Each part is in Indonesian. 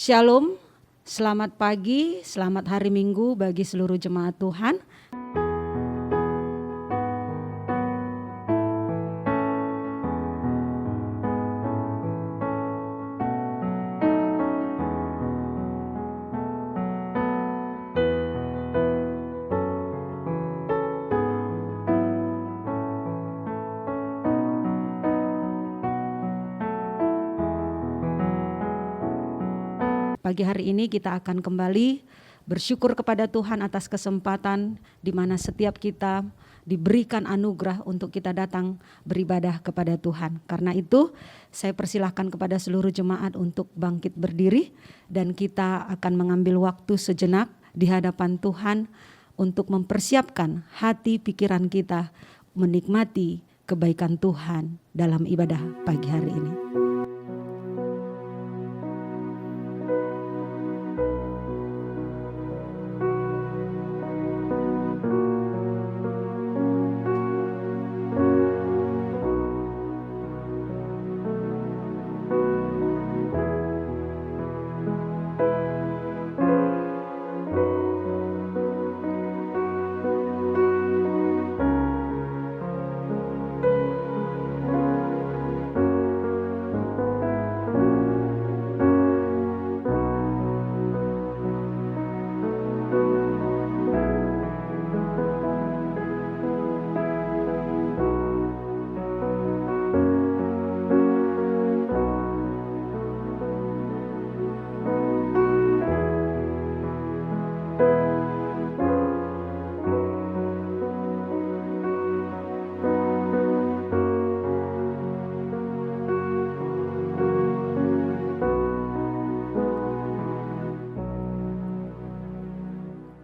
Shalom, selamat pagi, selamat hari Minggu bagi seluruh jemaat Tuhan. Pagi hari ini kita akan kembali bersyukur kepada Tuhan atas kesempatan di mana setiap kita diberikan anugerah untuk kita datang beribadah kepada Tuhan. Karena itu saya persilahkan kepada seluruh jemaat untuk bangkit berdiri dan kita akan mengambil waktu sejenak di hadapan Tuhan untuk mempersiapkan hati pikiran kita menikmati kebaikan Tuhan dalam ibadah pagi hari ini.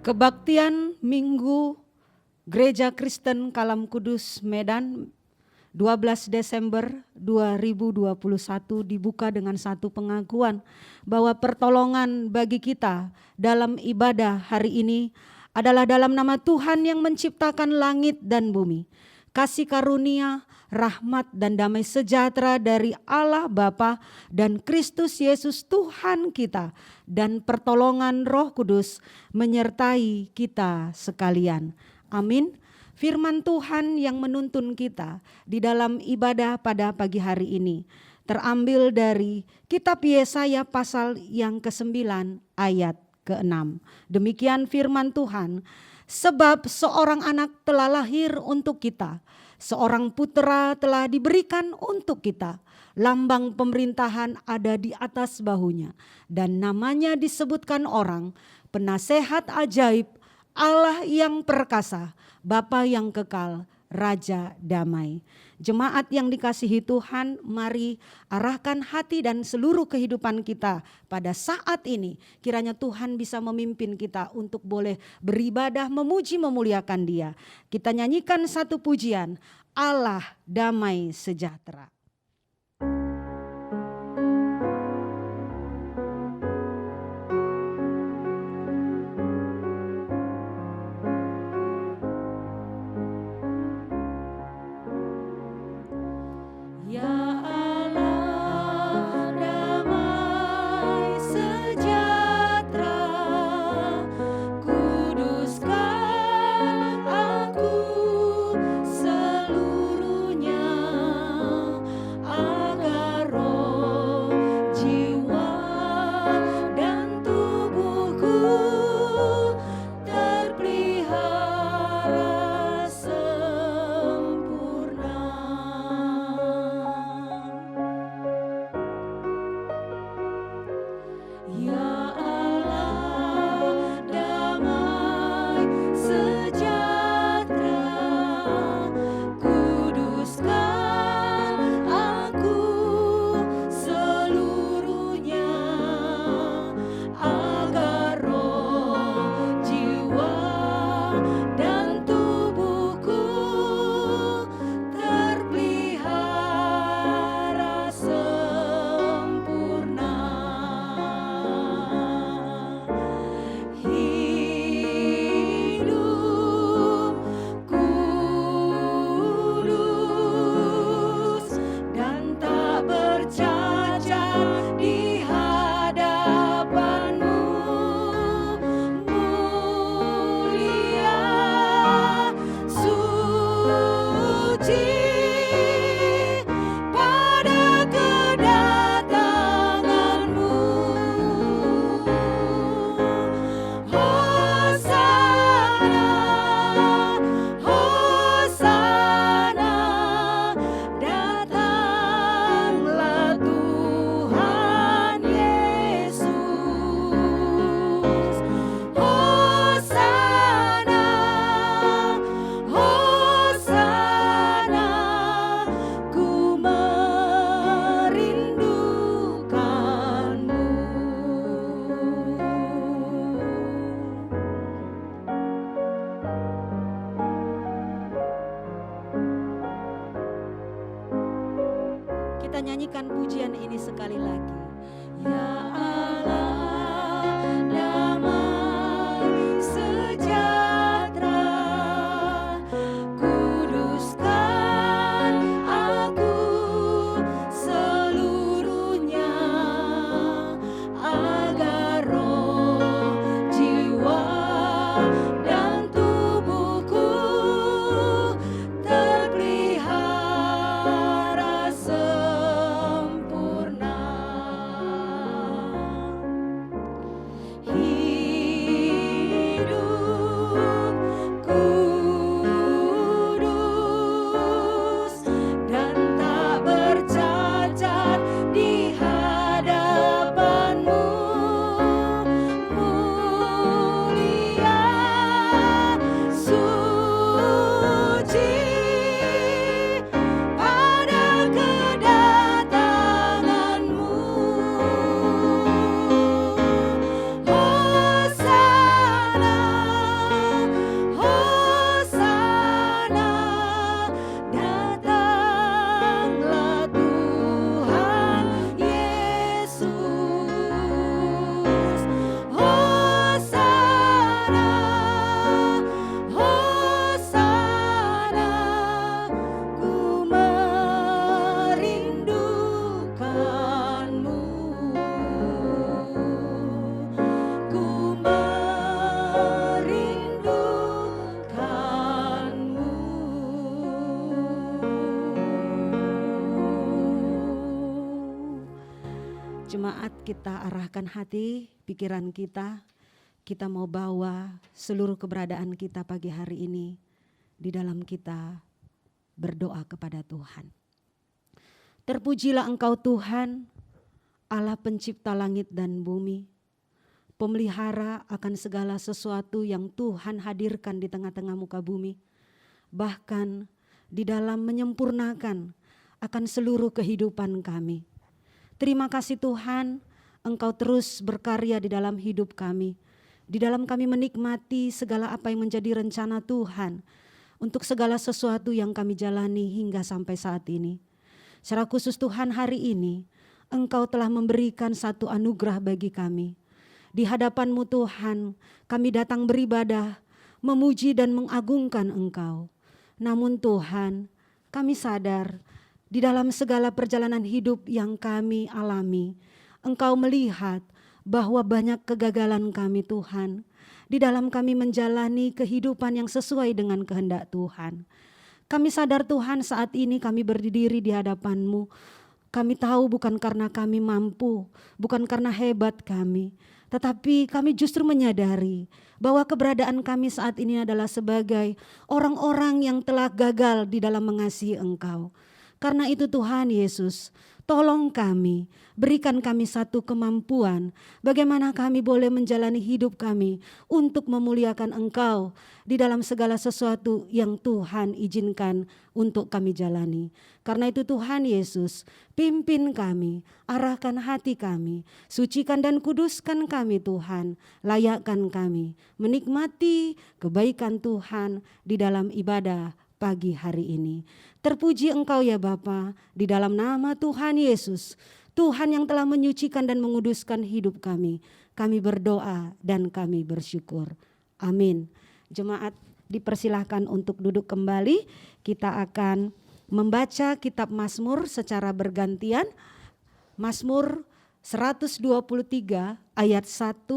Kebaktian Minggu Gereja Kristen Kalam Kudus Medan 12 Desember 2021 dibuka dengan satu pengakuan bahwa pertolongan bagi kita dalam ibadah hari ini adalah dalam nama Tuhan yang menciptakan langit dan bumi. Kasih karunia, rahmat dan damai sejahtera dari Allah Bapa dan Kristus Yesus Tuhan kita dan pertolongan Roh Kudus menyertai kita sekalian. Amin. Firman Tuhan yang menuntun kita di dalam ibadah pada pagi hari ini terambil dari kitab Yesaya pasal yang ke-9 ayat ke-6. Demikian firman Tuhan. Sebab seorang anak telah lahir untuk kita, seorang putera telah diberikan untuk kita. Lambang pemerintahan ada di atas bahunya, dan namanya disebutkan orang, Penasehat Ajaib, Allah yang perkasa, Bapa yang kekal, Raja damai. Jemaat yang dikasihi Tuhan, mari arahkan hati dan seluruh kehidupan kita pada saat ini. Kiranya Tuhan bisa memimpin kita untuk boleh beribadah, memuji, memuliakan Dia. Kita nyanyikan satu pujian, Allah damai sejahtera. kita nyanyikan pujian ini sekali lagi. Ya Allah, damai sejahtera, kuduskan aku seluruhnya, agar roh, jiwa, dan tubuhku terpelihara sempurna. Hidup kudus dan tak bercacat di hadapan-Mu, mulia, suci pada kedatangan-Mu. Hosana, Hosana, datanglah Tuhan Yesus. Hosana, Hosana, ku merindukan-Mu, ku merindukan-Mu. Jemaat, kita arahkan hati, pikiran kita mau bawa seluruh keberadaan kita pagi hari ini di dalam kita berdoa kepada Tuhan. Terpujilah Engkau Tuhan, Allah pencipta langit dan bumi, pemelihara akan segala sesuatu yang Tuhan hadirkan di tengah-tengah muka bumi, bahkan di dalam menyempurnakan akan seluruh kehidupan kami. Terima kasih Tuhan, Engkau terus berkarya di dalam hidup kami, di dalam kami menikmati segala apa yang menjadi rencana Tuhan untuk segala sesuatu yang kami jalani hingga sampai saat ini. Secara khusus Tuhan, hari ini Engkau telah memberikan satu anugerah bagi kami. Di hadapan-Mu Tuhan, kami datang beribadah, memuji dan mengagungkan Engkau. Namun Tuhan, kami sadar di dalam segala perjalanan hidup yang kami alami, Engkau melihat bahwa banyak kegagalan kami Tuhan, di dalam kami menjalani kehidupan yang sesuai dengan kehendak Tuhan. Kami sadar Tuhan, saat ini kami berdiri di hadapan-Mu. Kami tahu bukan karena kami mampu, bukan karena hebat kami, tetapi kami justru menyadari bahwa keberadaan kami saat ini adalah sebagai orang-orang yang telah gagal di dalam mengasihi Engkau. Karena itu Tuhan Yesus, tolong kami, berikan kami satu kemampuan bagaimana kami boleh menjalani hidup kami untuk memuliakan Engkau di dalam segala sesuatu yang Tuhan izinkan untuk kami jalani. Karena itu Tuhan Yesus, pimpin kami, arahkan hati kami, sucikan dan kuduskan kami Tuhan, layakkan kami menikmati kebaikan Tuhan di dalam ibadah pagi hari ini. Terpuji Engkau ya Bapa, di dalam nama Tuhan Yesus, Tuhan yang telah menyucikan dan menguduskan hidup kami. Kami berdoa dan kami bersyukur. Amin. Jemaat dipersilahkan untuk duduk kembali. Kita akan membaca kitab Mazmur secara bergantian. Mazmur 123 ayat 1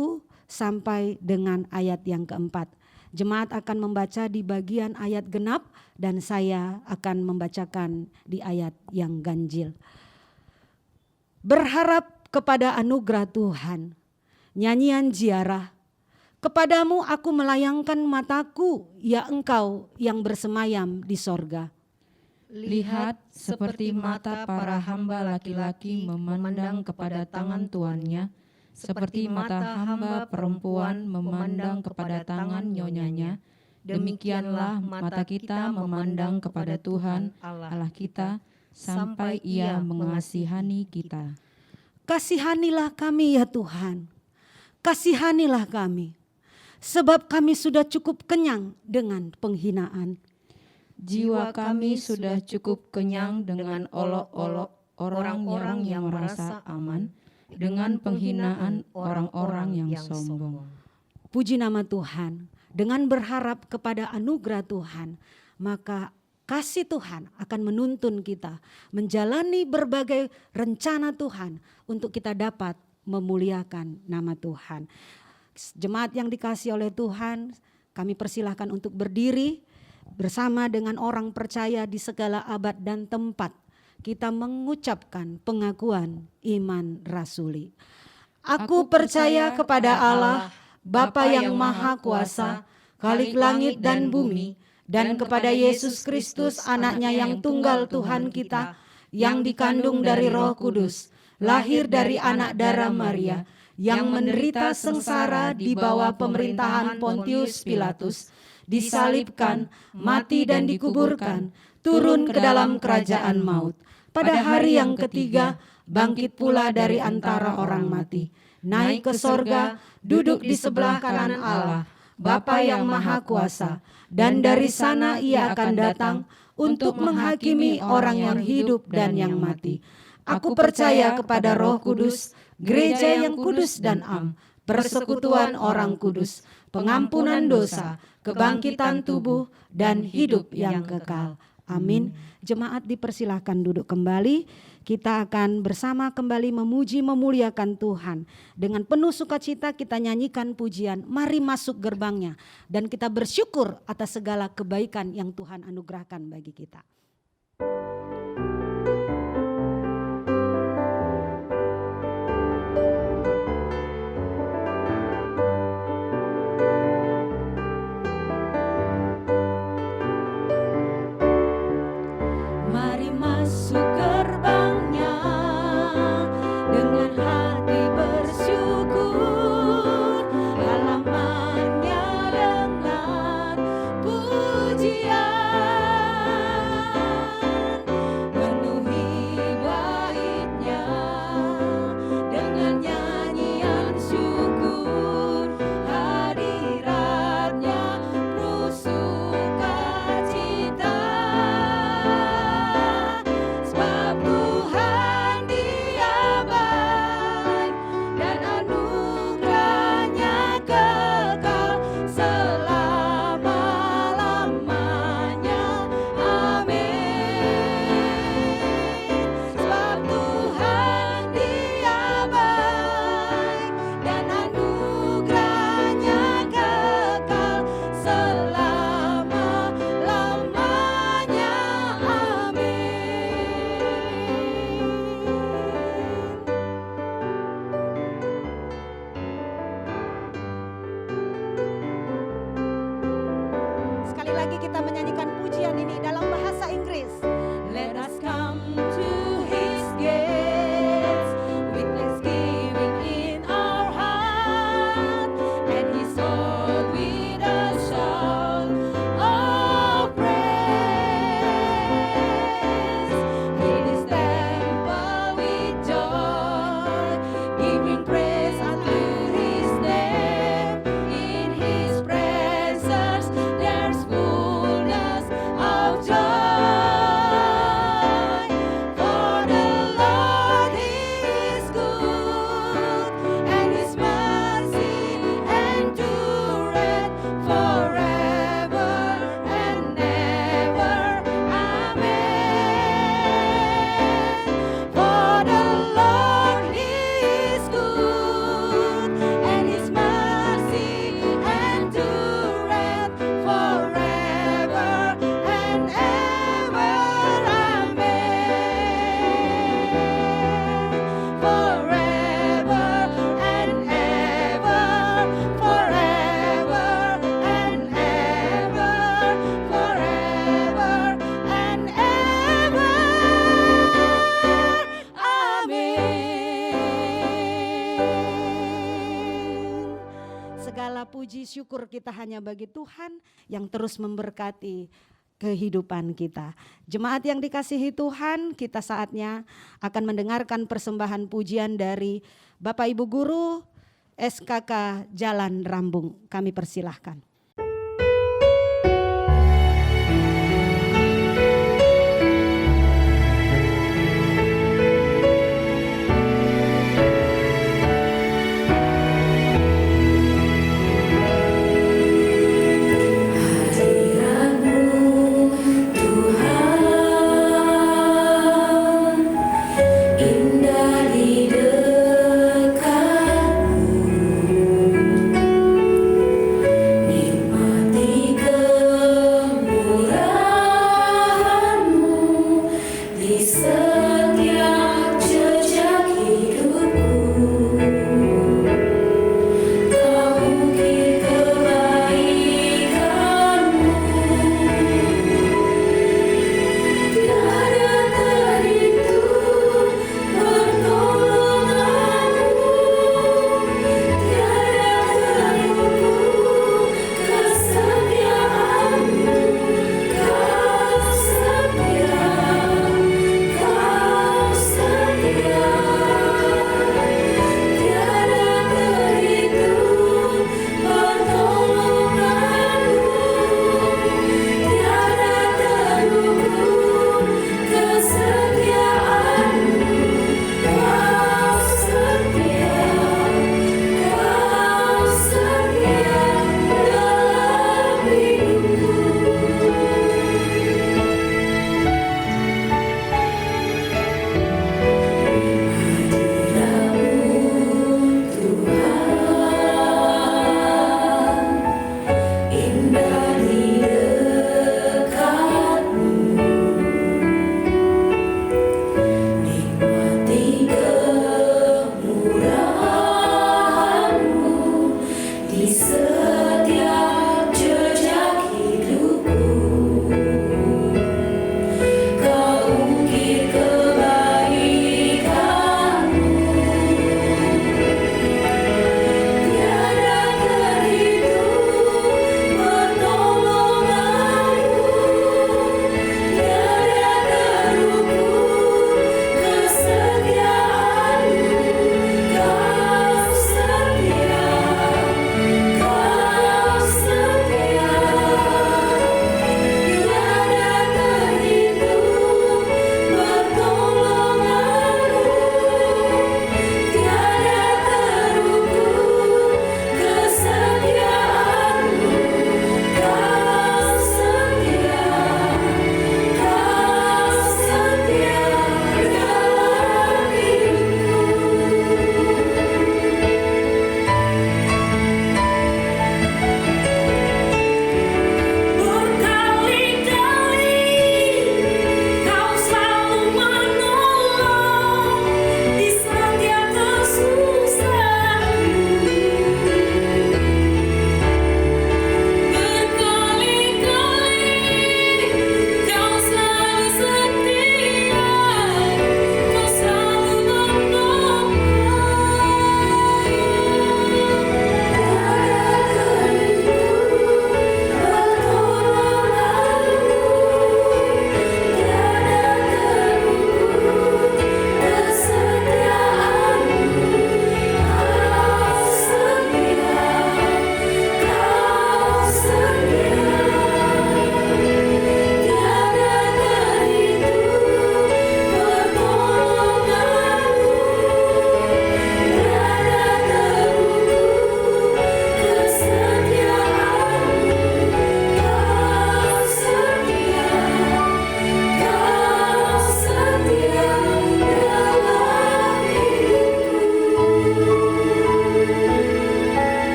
sampai dengan ayat yang keempat. Jemaat akan membaca di bagian ayat genap dan saya akan membacakan di ayat yang ganjil. Berharap kepada anugerah Tuhan, nyanyian ziarah. Kepadamu aku melayangkan mataku, ya Engkau yang bersemayam di sorga. Lihat, seperti mata para hamba laki-laki memandang kepada tangan tuannya, seperti mata hamba perempuan memandang kepada tangan nyonyanya, demikianlah mata kita memandang kepada Tuhan Allah kita, sampai Ia mengasihani kita. Kasihanilah kami ya Tuhan, kasihanilah kami, sebab kami sudah cukup kenyang dengan penghinaan. Jiwa kami sudah cukup kenyang dengan olok-olok, orang-orang yang merasa aman dengan penghinaan orang-orang yang sombong. Puji nama Tuhan. Dengan berharap kepada anugerah Tuhan, maka kasih Tuhan akan menuntun kita menjalani berbagai rencana Tuhan untuk kita dapat memuliakan nama Tuhan. Jemaat yang dikasihi oleh Tuhan, kami persilahkan untuk berdiri bersama dengan orang percaya di segala abad dan tempat. Kita mengucapkan pengakuan iman rasuli. Aku percaya kepada Allah, Bapa yang Maha Kuasa, Khalik langit dan bumi, dan kepada Yesus Kristus anaknya yang tunggal Tuhan kita, yang dikandung dari Roh Kudus, lahir dari anak darah Maria, yang menderita sengsara di bawah pemerintahan Pontius Pilatus, disalibkan, mati dan dikuburkan, turun ke dalam kerajaan maut. Pada hari yang ketiga, bangkit pula dari antara orang mati, naik ke sorga, duduk di sebelah kanan Allah, Bapa yang Maha Kuasa, dan dari sana Ia akan datang untuk menghakimi orang yang hidup dan yang mati. Aku percaya kepada Roh Kudus, gereja yang kudus dan am, persekutuan orang kudus, pengampunan dosa, kebangkitan tubuh, dan hidup yang kekal. Amin. Jemaat dipersilahkan duduk kembali. Kita akan bersama kembali memuji memuliakan Tuhan. Dengan penuh sukacita kita nyanyikan pujian Mari Masuk Gerbangnya. Dan kita bersyukur atas segala kebaikan yang Tuhan anugerahkan bagi kita. Mari masuk gerbangnya dengan hati bersyukur, halamannya dengan pujian, penuhi baitnya dengan nyanyian syukur, hadiratnya penuh sukacita. Sebab Tuhan Dia baik dan anugerahnya kekal selama-lamanya. Amin. Sebab Tuhan Dia baik dan anugerahnya kekal selama-lamanya. Sekali lagi kita menyanyikan pujian ini dalam bahasa Inggris. Let us come to His gates with thanksgiving in our heart, and His soul with a shout of praise. Fill His temple with joy, giving praise unto His name. In His presence there's fullness of joy. For the Lord He is good, and His mercy endureth forever and ever. Amen. For the Lord He is good, and His mercy endureth forever and ever. Amen. Forever and ever, forever and ever, forever and ever. Amin. Segala puji syukur kita hanya bagi Tuhan yang terus memberkati kehidupan kita. Jemaat yang dikasihi Tuhan, kita saatnya akan mendengarkan persembahan pujian dari Bapak Ibu Guru SKK Jalan Rambung. Kami persilahkan.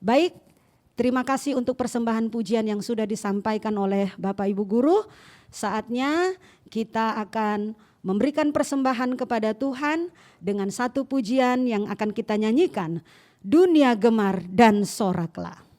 Baik, terima kasih untuk persembahan pujian yang sudah disampaikan oleh Bapak Ibu Guru. Saatnya kita akan memberikan persembahan kepada Tuhan dengan satu pujian yang akan kita nyanyikan, Dunia Gemar dan Soraklah.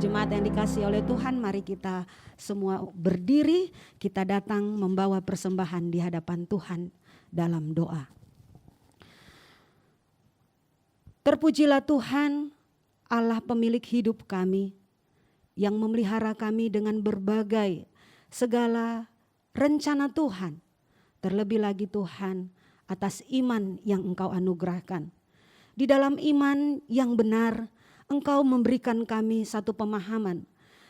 Jemaat yang dikasihi oleh Tuhan, mari kita semua berdiri, kita datang membawa persembahan di hadapan Tuhan dalam doa. Terpujilah Tuhan, Allah pemilik hidup kami, yang memelihara kami dengan berbagai segala rencana Tuhan. Terlebih lagi Tuhan, atas iman yang Engkau anugerahkan. Di dalam iman yang benar, Engkau memberikan kami satu pemahaman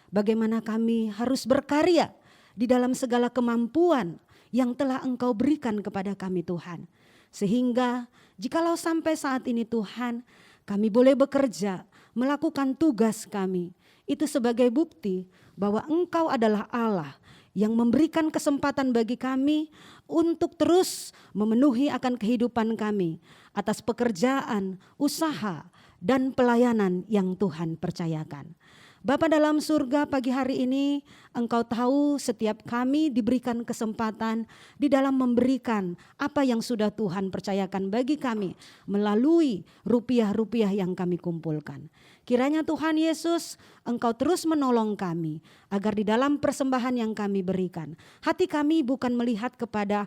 bagaimana kami harus berkarya di dalam segala kemampuan yang telah Engkau berikan kepada kami Tuhan. Sehingga jikalau sampai saat ini Tuhan, kami boleh bekerja, melakukan tugas kami, itu sebagai bukti bahwa Engkau adalah Allah yang memberikan kesempatan bagi kami untuk terus memenuhi akan kehidupan kami atas pekerjaan, usaha, dan pelayanan yang Tuhan percayakan. Bapa dalam surga, pagi hari ini Engkau tahu setiap kami diberikan kesempatan di dalam memberikan apa yang sudah Tuhan percayakan bagi kami melalui rupiah-rupiah yang kami kumpulkan. Kiranya Tuhan Yesus, Engkau terus menolong kami agar di dalam persembahan yang kami berikan, hati kami bukan melihat kepada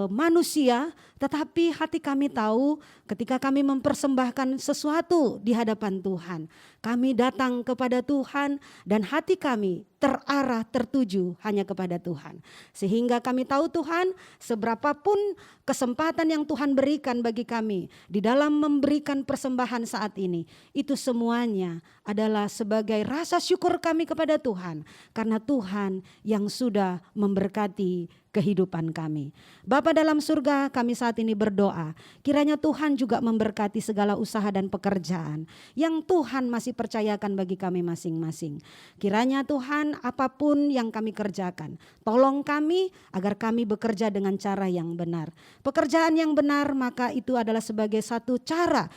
manusia, tetapi hati kami tahu ketika kami mempersembahkan sesuatu di hadapan Tuhan, kami datang kepada Tuhan dan hati kami terarah, tertuju hanya kepada Tuhan. Sehingga kami tahu Tuhan, seberapapun kesempatan yang Tuhan berikan bagi kami di dalam memberikan persembahan saat ini, itu semuanya adalah sebagai rasa syukur kami kepada Tuhan, karena Tuhan yang sudah memberkati kehidupan kami. Bapa dalam surga, kami saat ini berdoa, kiranya Tuhan juga memberkati segala usaha dan pekerjaan yang Tuhan masih percayakan bagi kami masing-masing. Kiranya Tuhan, apapun yang kami kerjakan, tolong kami agar kami bekerja dengan cara yang benar. Pekerjaan yang benar, maka itu adalah sebagai satu cara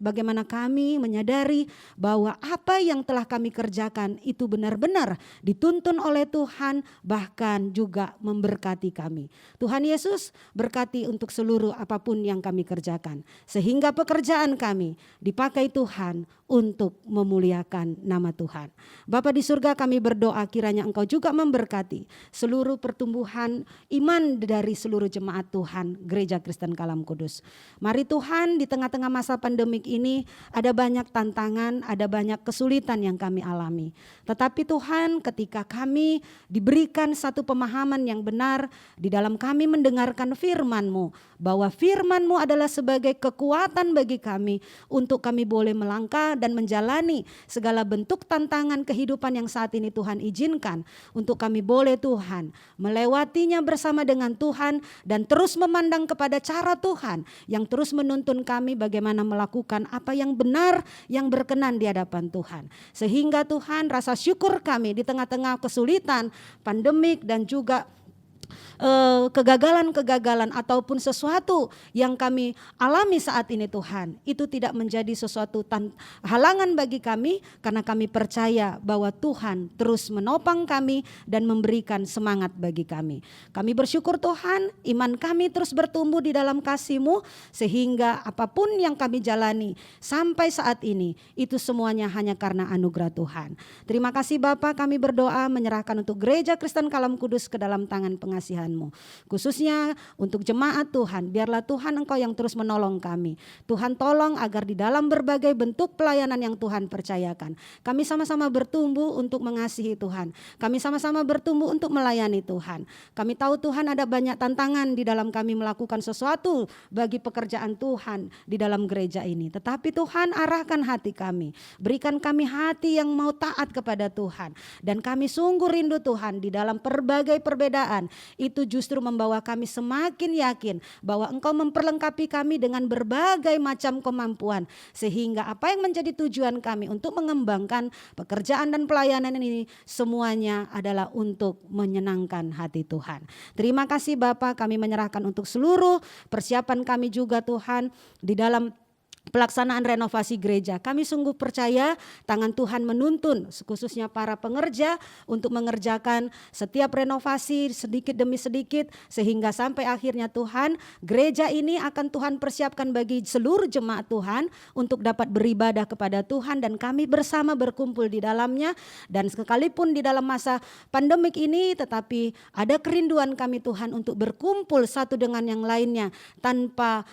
bagaimana kami menyadari bahwa apa yang telah kami kerjakan itu benar-benar dituntun oleh Tuhan, bahkan juga memberkati kami. Tuhan Yesus berkati untuk seluruh apapun yang kami kerjakan, sehingga pekerjaan kami dipakai Tuhan untuk memuliakan nama Tuhan. Bapa di surga, kami berdoa kiranya Engkau juga memberkati seluruh pertumbuhan iman dari seluruh jemaat Tuhan Gereja Kristen Kalam Kudus. Mari Tuhan, di tengah-tengah masa pandemik ini ada banyak tantangan, ada banyak kesulitan yang kami alami. Tetapi Tuhan, ketika kami diberikan satu pemahaman yang benar di dalam kami mendengarkan firman-Mu, bahwa firman-Mu adalah sebagai kekuatan bagi kami untuk kami boleh melangkah dan menjalani segala bentuk tantangan kehidupan yang saat ini Tuhan izinkan untuk kami boleh Tuhan melewatinya bersama dengan Tuhan dan terus memandang kepada cara Tuhan yang terus menuntun kami bagaimana melakukan apa yang benar, yang berkenan di hadapan Tuhan. Sehingga Tuhan, rasa syukur kami di tengah-tengah kesulitan, pandemik dan juga kegagalan-kegagalan ataupun sesuatu yang kami alami saat ini Tuhan, itu tidak menjadi sesuatu halangan bagi kami, karena kami percaya bahwa Tuhan terus menopang kami dan memberikan semangat bagi kami. Kami bersyukur Tuhan, iman kami terus bertumbuh di dalam kasih-Mu, sehingga apapun yang kami jalani sampai saat ini, itu semuanya hanya karena anugerah Tuhan. Terima kasih Bapa, kami berdoa menyerahkan untuk Gereja Kristen Kalam Kudus ke dalam tangan pengasihan-Mu. Khususnya untuk jemaat Tuhan, biarlah Tuhan Engkau yang terus menolong kami. Tuhan tolong agar di dalam berbagai bentuk pelayanan yang Tuhan percayakan, kami sama-sama bertumbuh untuk mengasihi Tuhan. Kami sama-sama bertumbuh untuk melayani Tuhan. Kami tahu Tuhan ada banyak tantangan di dalam kami melakukan sesuatu bagi pekerjaan Tuhan di dalam gereja ini. Tetapi Tuhan arahkan hati kami, berikan kami hati yang mau taat kepada Tuhan. Dan kami sungguh rindu Tuhan di dalam berbagai perbedaan, itu justru membawa kami semakin yakin bahwa Engkau memperlengkapi kami dengan berbagai macam kemampuan, sehingga apa yang menjadi tujuan kami untuk mengembangkan pekerjaan dan pelayanan ini semuanya adalah untuk menyenangkan hati Tuhan. Terima kasih Bapa, kami menyerahkan untuk seluruh persiapan kami juga Tuhan di dalam pelaksanaan renovasi gereja. Kami sungguh percaya tangan Tuhan menuntun khususnya para pengerja untuk mengerjakan setiap renovasi sedikit demi sedikit, sehingga sampai akhirnya Tuhan, gereja ini akan Tuhan persiapkan bagi seluruh jemaat Tuhan untuk dapat beribadah kepada Tuhan, dan kami bersama berkumpul di dalamnya. Dan sekalipun di dalam masa pandemik ini, tetapi ada kerinduan kami Tuhan untuk berkumpul satu dengan yang lainnya tanpa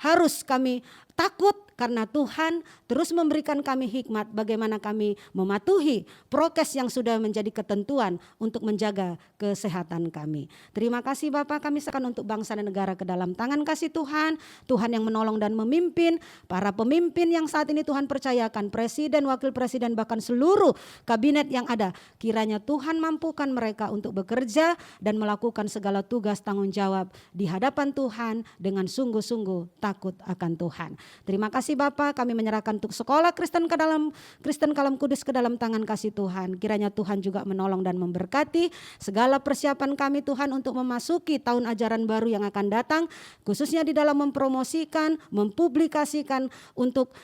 harus kami takut, karena Tuhan terus memberikan kami hikmat bagaimana kami mematuhi prokes yang sudah menjadi ketentuan untuk menjaga kesehatan kami. Terima kasih Bapak, kami serahkan untuk bangsa dan negara ke dalam tangan kasih Tuhan. Tuhan yang menolong dan memimpin, para pemimpin yang saat ini Tuhan percayakan, presiden, wakil presiden, bahkan seluruh kabinet yang ada. Kiranya Tuhan mampukan mereka untuk bekerja dan melakukan segala tugas tanggung jawab di hadapan Tuhan dengan sungguh-sungguh takut akan Tuhan. Terima kasih Bapak, kami menyerahkan untuk sekolah Kristen Kalam Kudus ke dalam tangan kasih Tuhan. Kiranya Tuhan juga menolong dan memberkati segala persiapan kami Tuhan untuk memasuki tahun ajaran baru yang akan datang, khususnya di dalam mempromosikan, mempublikasikan untuk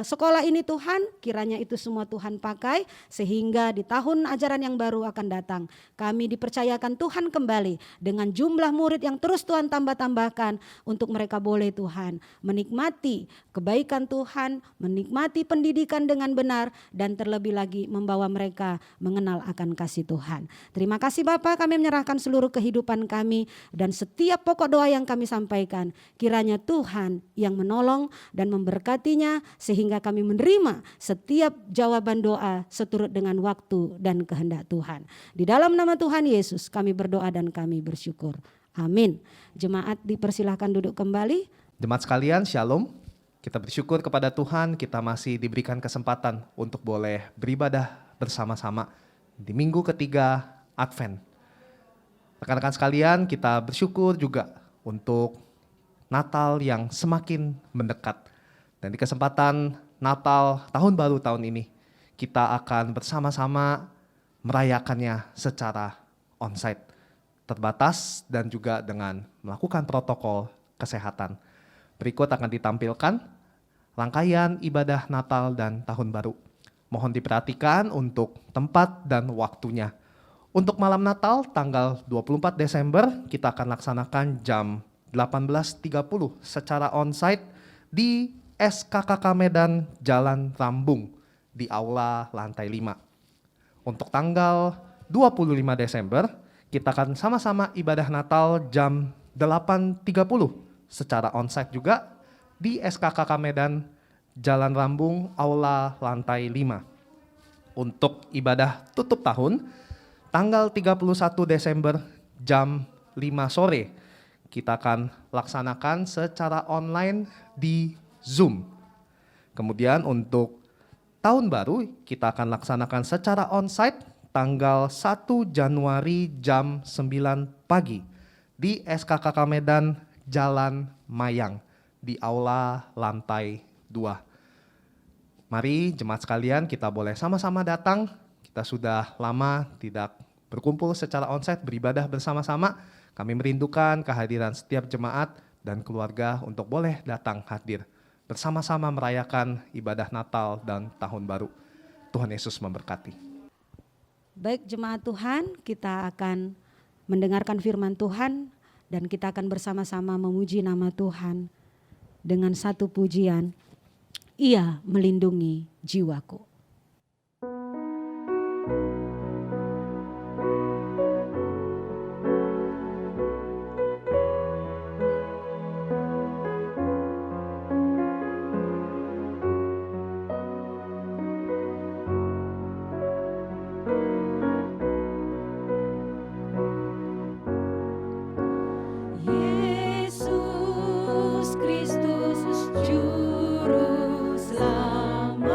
sekolah ini Tuhan. Kiranya itu semua Tuhan pakai sehingga di tahun ajaran yang baru akan datang kami dipercayakan Tuhan kembali dengan jumlah murid yang terus Tuhan tambah-tambahkan untuk mereka boleh Tuhan menikmati kebaikan Tuhan, menikmati pendidikan dengan benar, dan terlebih lagi membawa mereka mengenal akan kasih Tuhan. Terima kasih Bapak, kami menyerahkan seluruh kehidupan kami dan setiap pokok doa yang kami sampaikan. Kiranya Tuhan yang menolong dan memberkatinya sehingga kami menerima setiap jawaban doa seturut dengan waktu dan kehendak Tuhan. Di dalam nama Tuhan Yesus kami berdoa dan kami bersyukur. Amin. Jemaat dipersilahkan duduk kembali. Jemaat sekalian, shalom. Kita bersyukur kepada Tuhan, kita masih diberikan kesempatan untuk boleh beribadah bersama-sama di minggu ketiga Advent. Rekan-rekan sekalian, kita bersyukur juga untuk Natal yang semakin mendekat. Dan di kesempatan Natal tahun baru tahun ini, kita akan bersama-sama merayakannya secara onsite, terbatas dan juga dengan melakukan protokol kesehatan. Berikut akan ditampilkan rangkaian ibadah Natal dan Tahun Baru. Mohon diperhatikan untuk tempat dan waktunya. Untuk malam Natal tanggal 24 Desember kita akan laksanakan jam 18.30 secara onsite di SKKK Medan Jalan Rambung di Aula lantai 5. Untuk tanggal 25 Desember kita akan sama-sama ibadah Natal jam 8.30 secara onsite juga di SKKK Medan Jalan Rambung Aula lantai 5. Untuk ibadah tutup tahun tanggal 31 Desember jam 5 sore kita akan laksanakan secara online di Zoom. Kemudian untuk tahun baru kita akan laksanakan secara onsite tanggal 1 Januari jam 9 pagi di SKKK Medan Jalan Mayang di Aula lantai 2. Mari jemaat sekalian kita boleh sama-sama datang. Kita sudah lama tidak berkumpul secara onsite, beribadah bersama-sama. Kami merindukan kehadiran setiap jemaat dan keluarga untuk boleh datang hadir bersama-sama merayakan ibadah Natal dan Tahun Baru. Tuhan Yesus memberkati. Baik jemaat Tuhan, kita akan mendengarkan firman Tuhan dan kita akan bersama-sama memuji nama Tuhan dengan satu pujian, Ia melindungi jiwaku. Yesus Kristus Juru Selamat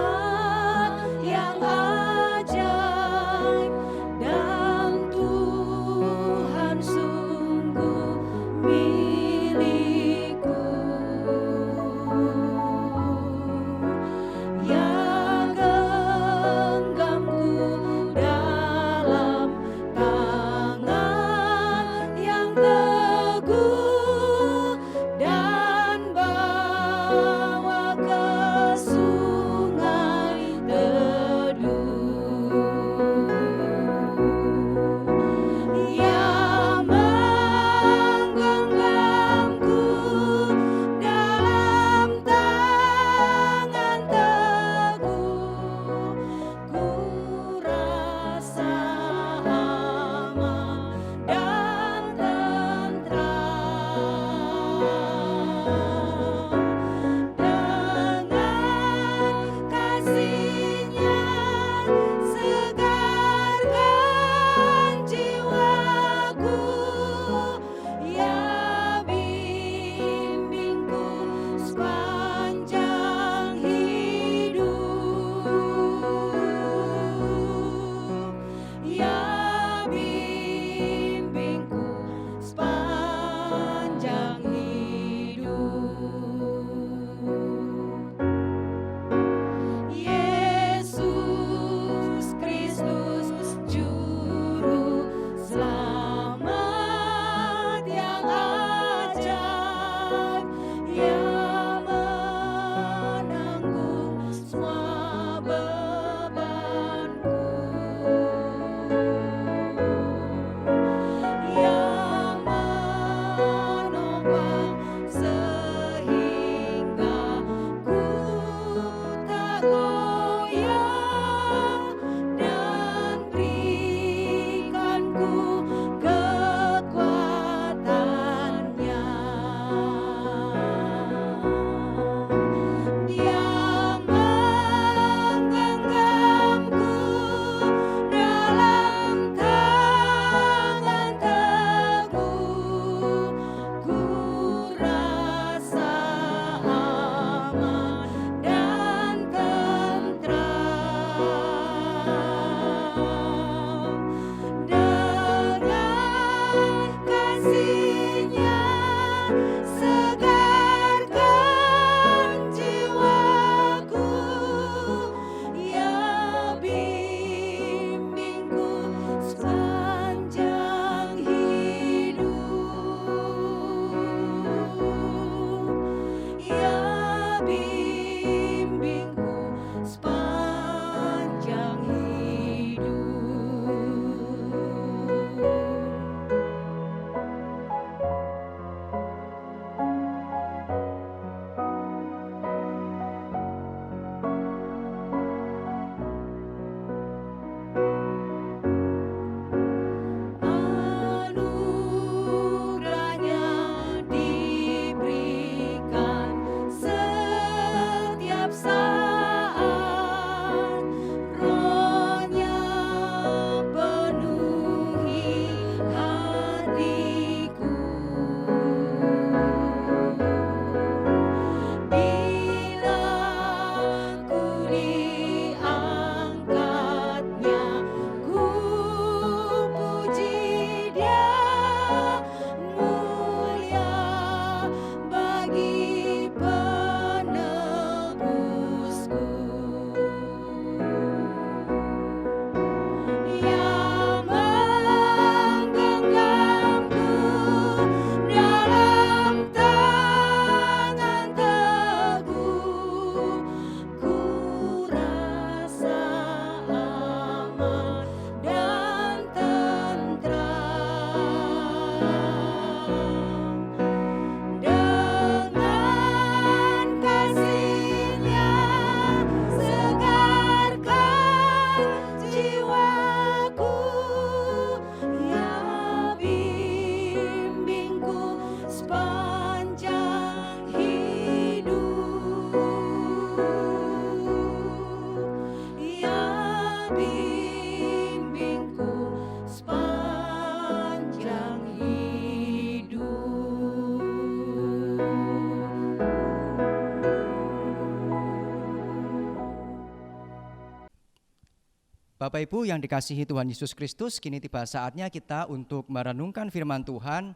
Bapak Ibu yang dikasihi Tuhan Yesus Kristus, kini tiba saatnya kita untuk merenungkan firman Tuhan.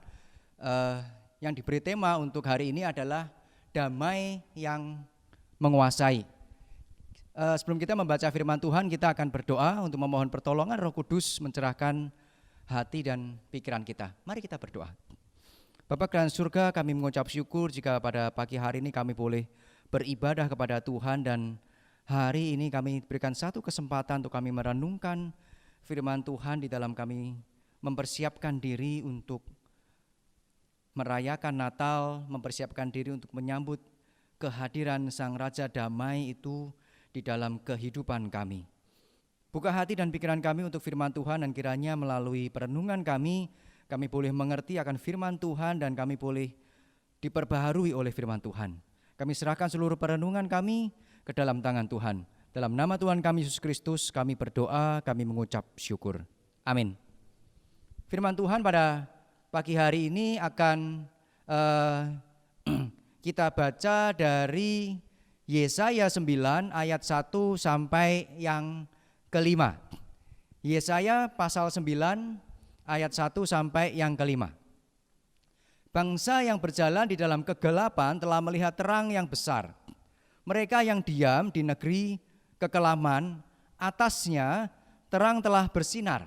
Yang diberi tema untuk hari ini adalah damai yang menguasai. Sebelum kita membaca firman Tuhan, kita akan berdoa untuk memohon pertolongan Roh Kudus mencerahkan hati dan pikiran kita. Mari kita berdoa. Bapa dalam surga, kami mengucap syukur jika pada pagi hari ini kami boleh beribadah kepada Tuhan, dan hari ini kami berikan satu kesempatan untuk kami merenungkan firman Tuhan di dalam kami mempersiapkan diri untuk merayakan Natal, mempersiapkan diri untuk menyambut kehadiran Sang Raja Damai itu di dalam kehidupan kami. Buka hati dan pikiran kami untuk firman Tuhan, dan kiranya melalui perenungan kami boleh mengerti akan firman Tuhan dan kami boleh diperbaharui oleh firman Tuhan. Kami serahkan seluruh perenungan kami ke dalam tangan Tuhan. Dalam nama Tuhan kami Yesus Kristus kami berdoa, kami mengucap syukur. Amin. Firman Tuhan pada pagi hari ini akan kita baca dari Yesaya 9 ayat 1 sampai yang kelima. Yesaya pasal 9 ayat 1 sampai yang kelima. Bangsa yang berjalan di dalam kegelapan telah melihat terang yang besar. Mereka yang diam di negeri kekelaman, atasnya terang telah bersinar.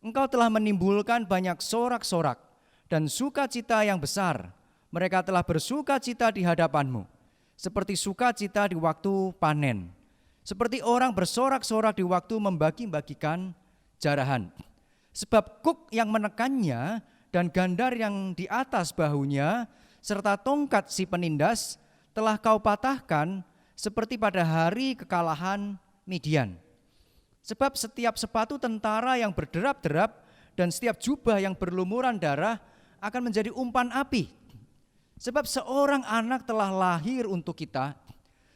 Engkau telah menimbulkan banyak sorak-sorak dan sukacita yang besar. Mereka telah bersukacita di hadapanmu, seperti sukacita di waktu panen, seperti orang bersorak-sorak di waktu membagi-bagikan jarahan. Sebab kuk yang menekannya dan gandar yang di atas bahunya serta tongkat si penindas telah kau patahkan seperti pada hari kekalahan Midian. Sebab setiap sepatu tentara yang berderap-derap dan setiap jubah yang berlumuran darah akan menjadi umpan api. Sebab seorang anak telah lahir untuk kita,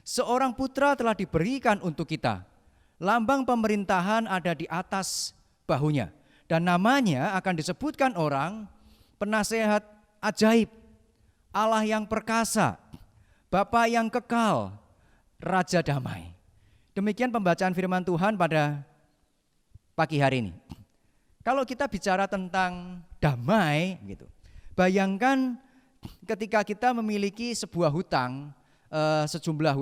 seorang putra telah diberikan untuk kita. Lambang pemerintahan ada di atas bahunya, dan namanya akan disebutkan orang Penasehat Ajaib, Allah yang perkasa, Bapa yang kekal, Raja Damai. Demikian pembacaan firman Tuhan pada pagi hari ini. Kalau kita bicara tentang damai gitu, bayangkan ketika kita memiliki sebuah hutang, sejumlah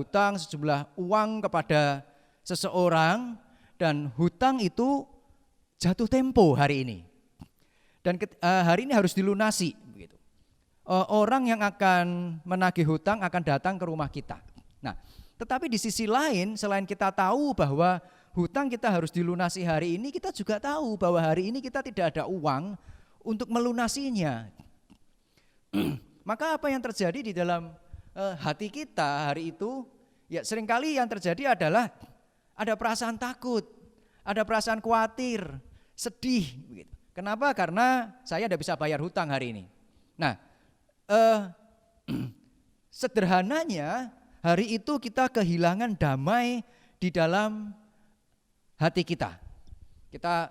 uang kepada seseorang, dan hutang itu jatuh tempo hari ini. Dan hari ini harus dilunasi begitu. Orang yang akan menagih hutang akan datang ke rumah kita. Nah, tetapi di sisi lain, selain kita tahu bahwa hutang kita harus dilunasi hari ini, kita juga tahu bahwa hari ini kita tidak ada uang untuk melunasinya. Maka apa yang terjadi di dalam hati kita hari itu, ya seringkali yang terjadi adalah ada perasaan takut, ada perasaan khawatir, sedih. Begitu. Kenapa? Karena saya tidak bisa bayar hutang hari ini. Nah, sederhananya hari itu kita kehilangan damai di dalam hati kita. Kita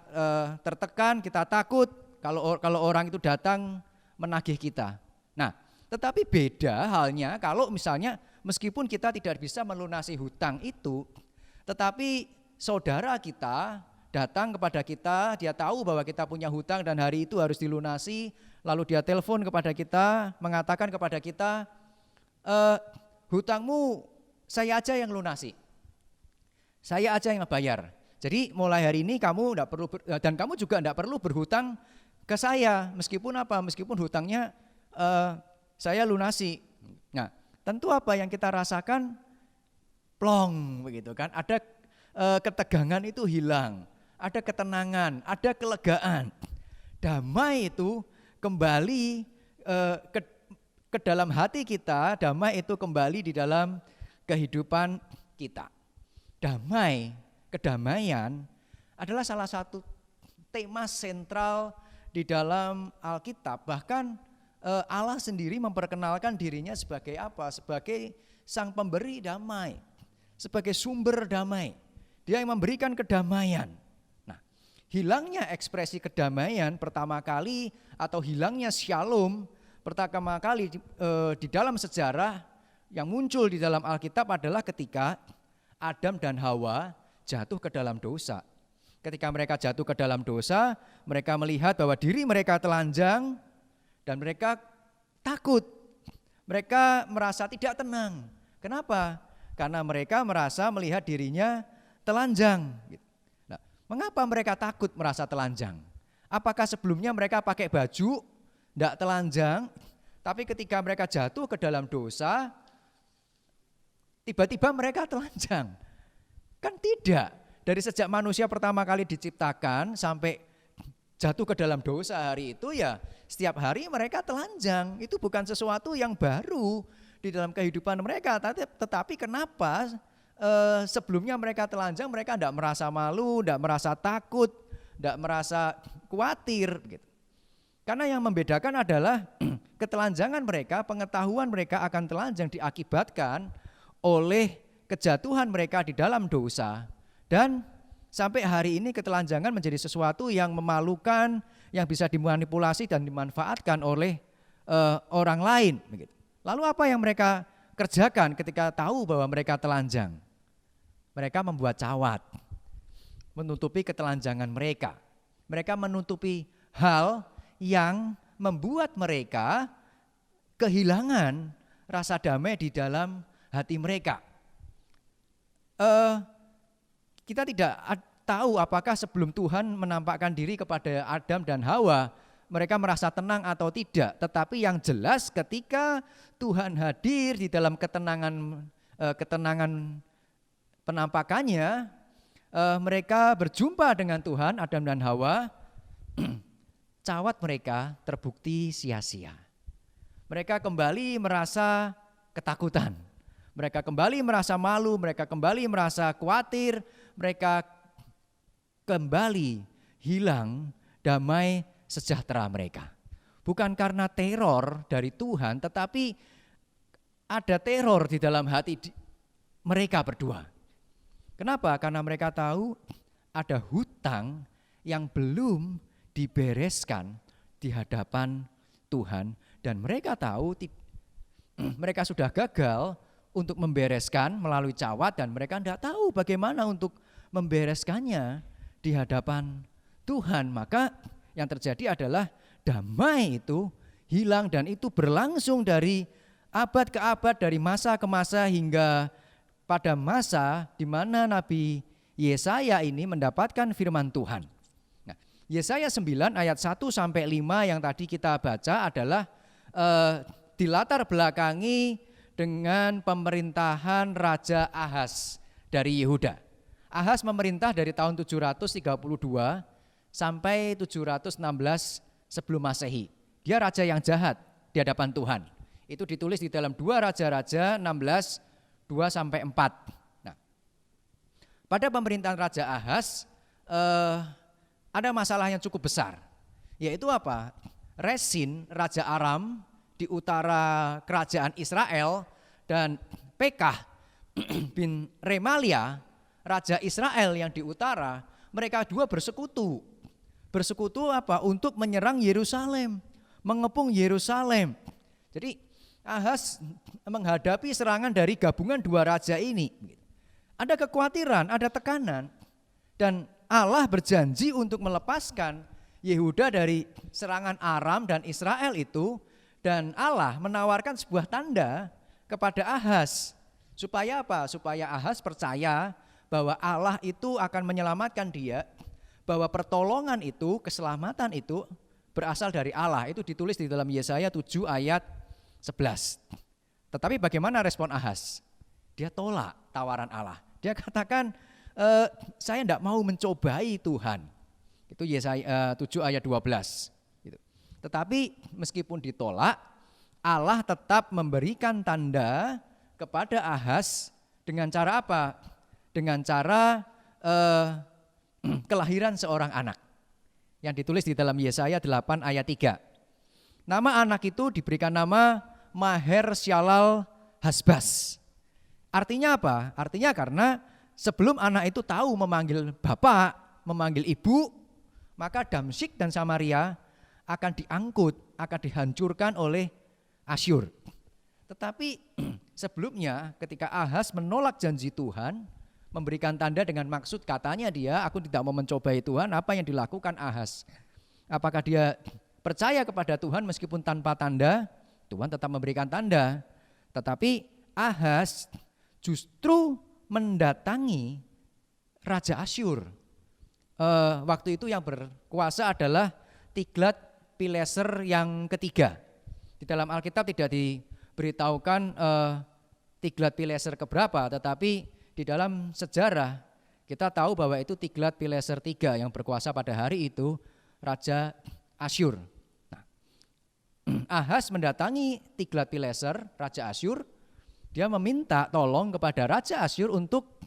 tertekan, kita takut kalau orang itu datang menagih kita. Nah, tetapi beda halnya kalau misalnya meskipun kita tidak bisa melunasi hutang itu, tetapi saudara kita datang kepada kita, dia tahu bahwa kita punya hutang dan hari itu harus dilunasi, lalu dia telepon kepada kita, mengatakan kepada kita, hutangmu saya aja yang lunasi, saya aja yang bayar. Jadi mulai hari ini kamu tidak perlu dan kamu juga tidak perlu berhutang ke saya, meskipun apa? Meskipun hutangnya saya lunasi. Nah, tentu apa yang kita rasakan? Plong begitu kan? Ada ketegangan itu hilang, ada ketenangan, ada kelegaan. Damai itu kembali ke dalam hati kita, damai itu kembali di dalam kehidupan kita. Damai, kedamaian adalah salah satu tema sentral di dalam Alkitab. Bahkan Allah sendiri memperkenalkan dirinya sebagai apa? Sebagai sang pemberi damai, sebagai sumber damai. Dia yang memberikan kedamaian. Nah, hilangnya ekspresi kedamaian pertama kali atau hilangnya shalom pertama kali di dalam sejarah yang muncul di dalam Alkitab adalah ketika Adam dan Hawa jatuh ke dalam dosa. Ketika mereka jatuh ke dalam dosa, mereka melihat bahwa diri mereka telanjang dan mereka takut. Mereka merasa tidak tenang. Kenapa? Karena mereka merasa melihat dirinya telanjang. Nah, mengapa mereka takut merasa telanjang? Apakah sebelumnya mereka pakai baju, tidak telanjang, tapi ketika mereka jatuh ke dalam dosa, tiba-tiba mereka telanjang? Kan tidak. Dari sejak manusia pertama kali diciptakan sampai jatuh ke dalam dosa hari itu ya setiap hari mereka telanjang. Itu bukan sesuatu yang baru di dalam kehidupan mereka. Tetapi kenapa sebelumnya mereka telanjang, mereka tidak merasa malu, tidak merasa takut, tidak merasa khawatir gitu. Karena yang membedakan adalah ketelanjangan mereka, pengetahuan mereka akan telanjang diakibatkan oleh kejatuhan mereka di dalam dosa. Dan sampai hari ini ketelanjangan menjadi sesuatu yang memalukan, yang bisa dimanipulasi dan dimanfaatkan oleh orang lain. Lalu apa yang mereka kerjakan ketika tahu bahwa mereka telanjang? Mereka membuat cawat, menutupi ketelanjangan mereka. Mereka menutupi hal yang membuat mereka kehilangan rasa damai di dalam hati mereka. Kita tidak tahu apakah sebelum Tuhan menampakkan diri kepada Adam dan Hawa, mereka merasa tenang atau tidak. Tetapi yang jelas ketika Tuhan hadir di dalam ketenangan penampakannya, mereka berjumpa dengan Tuhan, Adam dan Hawa, cawat mereka terbukti sia-sia. Mereka kembali merasa ketakutan. Mereka kembali merasa malu, mereka kembali merasa khawatir, mereka kembali hilang damai sejahtera mereka. Bukan karena teror dari Tuhan, tetapi ada teror di dalam hati mereka berdua. Kenapa? Karena mereka tahu ada hutang yang belum dibereskan di hadapan Tuhan. Dan mereka tahu mereka sudah gagal untuk membereskan melalui cawat dan mereka tidak tahu bagaimana untuk membereskannya di hadapan Tuhan. Maka yang terjadi adalah damai itu hilang dan itu berlangsung dari abad ke abad, dari masa ke masa hingga pada masa di mana Nabi Yesaya ini mendapatkan firman Tuhan. Nah, Yesaya 9 ayat 1 sampai 5 yang tadi kita baca adalah dilatar belakangi dengan pemerintahan Raja Ahaz dari Yehuda. Ahaz memerintah dari tahun 732 sampai 716 sebelum Masehi. Dia raja yang jahat di hadapan Tuhan. Itu ditulis di dalam 2 Raja-Raja 16, 2 sampai 4. Nah, pada pemerintahan Raja Ahaz ada masalah yang cukup besar. Yaitu apa? Resin, Raja Aram di utara kerajaan Israel dan Pekah bin Remalia, Raja Israel yang di utara, mereka dua bersekutu. Bersekutu apa? Untuk menyerang Yerusalem, mengepung Yerusalem. Jadi Ahaz menghadapi serangan dari gabungan dua raja ini. Ada kekhawatiran, ada tekanan. Dan Allah berjanji untuk melepaskan Yehuda dari serangan Aram dan Israel itu. Dan Allah menawarkan sebuah tanda kepada Ahaz. Supaya apa? Supaya Ahaz percaya bahwa Allah itu akan menyelamatkan dia, bahwa pertolongan itu, keselamatan itu berasal dari Allah. Itu ditulis di dalam Yesaya 7 ayat 11. Tetapi bagaimana respon Ahaz? Dia tolak tawaran Allah. Dia katakan, saya tidak mau mencobai Tuhan. Itu Yesaya 7 ayat 12. Tetapi meskipun ditolak, Allah tetap memberikan tanda kepada Ahaz dengan cara apa? Dengan cara kelahiran seorang anak. Yang ditulis di dalam Yesaya 8 ayat 3. Nama anak itu diberikan nama Maher Syalal Hasbaz. Artinya apa? Artinya karena sebelum anak itu tahu memanggil bapak, memanggil ibu, maka Damsyik dan Samaria akan diangkut, akan dihancurkan oleh Asyur. Tetapi sebelumnya ketika Ahaz menolak janji Tuhan, memberikan tanda dengan maksud katanya dia, aku tidak mau mencobai Tuhan. Apa yang dilakukan Ahaz? Apakah dia percaya kepada Tuhan meskipun tanpa tanda? Tuhan tetap memberikan tanda. Tetapi Ahaz justru mendatangi Raja Asyur. Waktu itu yang berkuasa adalah Tiglat-Pileser yang ketiga. Di dalam Alkitab tidak diberitahukan Tiglat-Pileser keberapa, tetapi di dalam sejarah kita tahu bahwa itu Tiglat-Pileser III yang berkuasa pada hari itu, Raja Asyur. Nah, Ahaz mendatangi Tiglat-Pileser, Raja Asyur. Dia meminta tolong kepada Raja Asyur untuk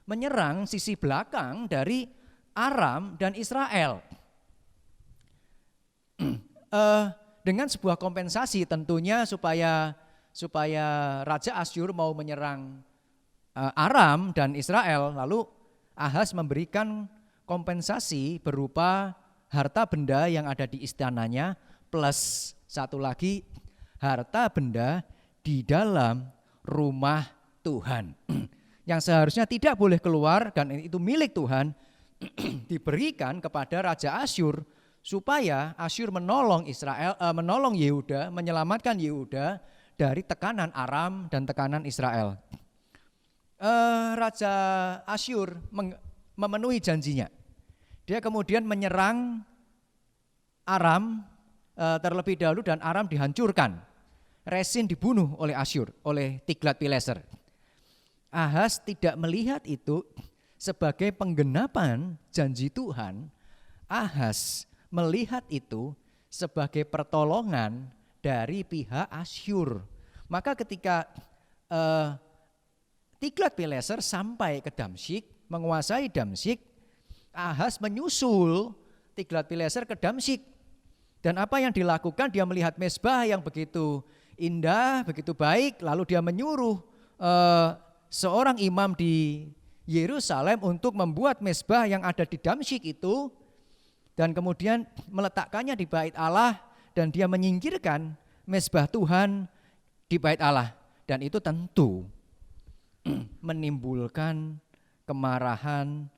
menyerang sisi belakang dari Aram dan Israel. Dengan sebuah kompensasi tentunya supaya Raja Asyur mau menyerang Aram dan Israel, lalu Ahaz memberikan kompensasi berupa harta benda yang ada di istananya plus satu lagi harta benda di dalam rumah Tuhan yang seharusnya tidak boleh keluar dan itu milik Tuhan diberikan kepada Raja Asyur supaya Asyur menolong Yehuda, menyelamatkan Yehuda dari tekanan Aram dan tekanan Israel. Raja Asyur memenuhi janjinya. Dia kemudian menyerang Aram terlebih dahulu dan Aram dihancurkan. Resin dibunuh oleh Asyur, oleh Tiglat-Pileser. Ahaz tidak melihat itu sebagai penggenapan janji Tuhan. Ahaz melihat itu sebagai pertolongan dari pihak Asyur. Maka ketika Tiglat-Pileser sampai ke Damsyik, menguasai Damsyik, Ahaz menyusul Tiglat-Pileser ke Damsyik. Dan apa yang dilakukan? Dia melihat mezbah yang begitu indah, begitu baik, lalu dia menyuruh seorang imam di Yerusalem untuk membuat mezbah yang ada di Damsyik itu, dan kemudian meletakkannya di bait Allah, dan dia menyingkirkan mezbah Tuhan di bait Allah. Dan itu tentu menimbulkan kemarahan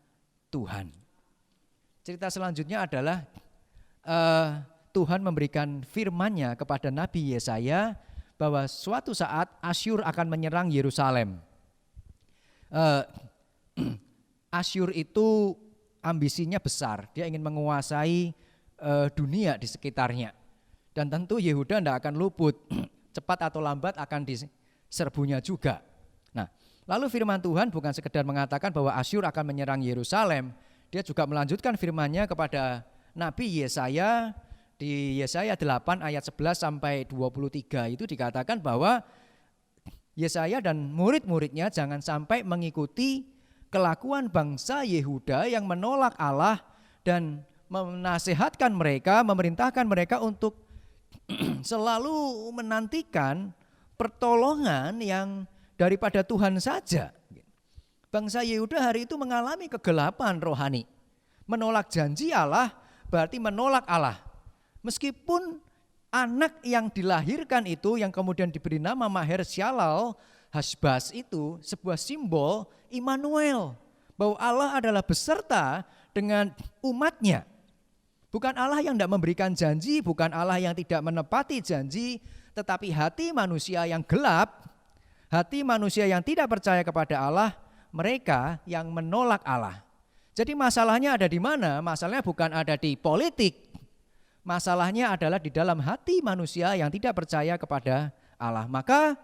Tuhan. Cerita selanjutnya adalah Tuhan memberikan firman-Nya kepada Nabi Yesaya bahwa suatu saat Asyur akan menyerang Yerusalem. Asyur itu ambisinya besar, dia ingin menguasai dunia di sekitarnya. Dan tentu Yehuda tidak akan luput, cepat atau lambat akan diserbunya juga. Nah, lalu firman Tuhan bukan sekedar mengatakan bahwa Asyur akan menyerang Yerusalem, dia juga melanjutkan firman-Nya kepada Nabi Yesaya. Di Yesaya 8 ayat 11 sampai 23 itu dikatakan bahwa Yesaya dan murid-muridnya jangan sampai mengikuti kelakuan bangsa Yehuda yang menolak Allah dan menasihatkan mereka, memerintahkan mereka untuk selalu menantikan pertolongan yang daripada Tuhan saja. Bangsa Yehuda hari itu mengalami kegelapan rohani. Menolak janji Allah berarti menolak Allah. Meskipun anak yang dilahirkan itu yang kemudian diberi nama Maher Shalal Hasbaz itu sebuah simbol Immanuel, bahwa Allah adalah beserta dengan umatnya. Bukan Allah yang tidak memberikan janji, bukan Allah yang tidak menepati janji, tetapi hati manusia yang gelap, hati manusia yang tidak percaya kepada Allah, mereka yang menolak Allah. Jadi masalahnya ada di mana? Masalahnya bukan ada di politik. Masalahnya adalah di dalam hati manusia yang tidak percaya kepada Allah. Maka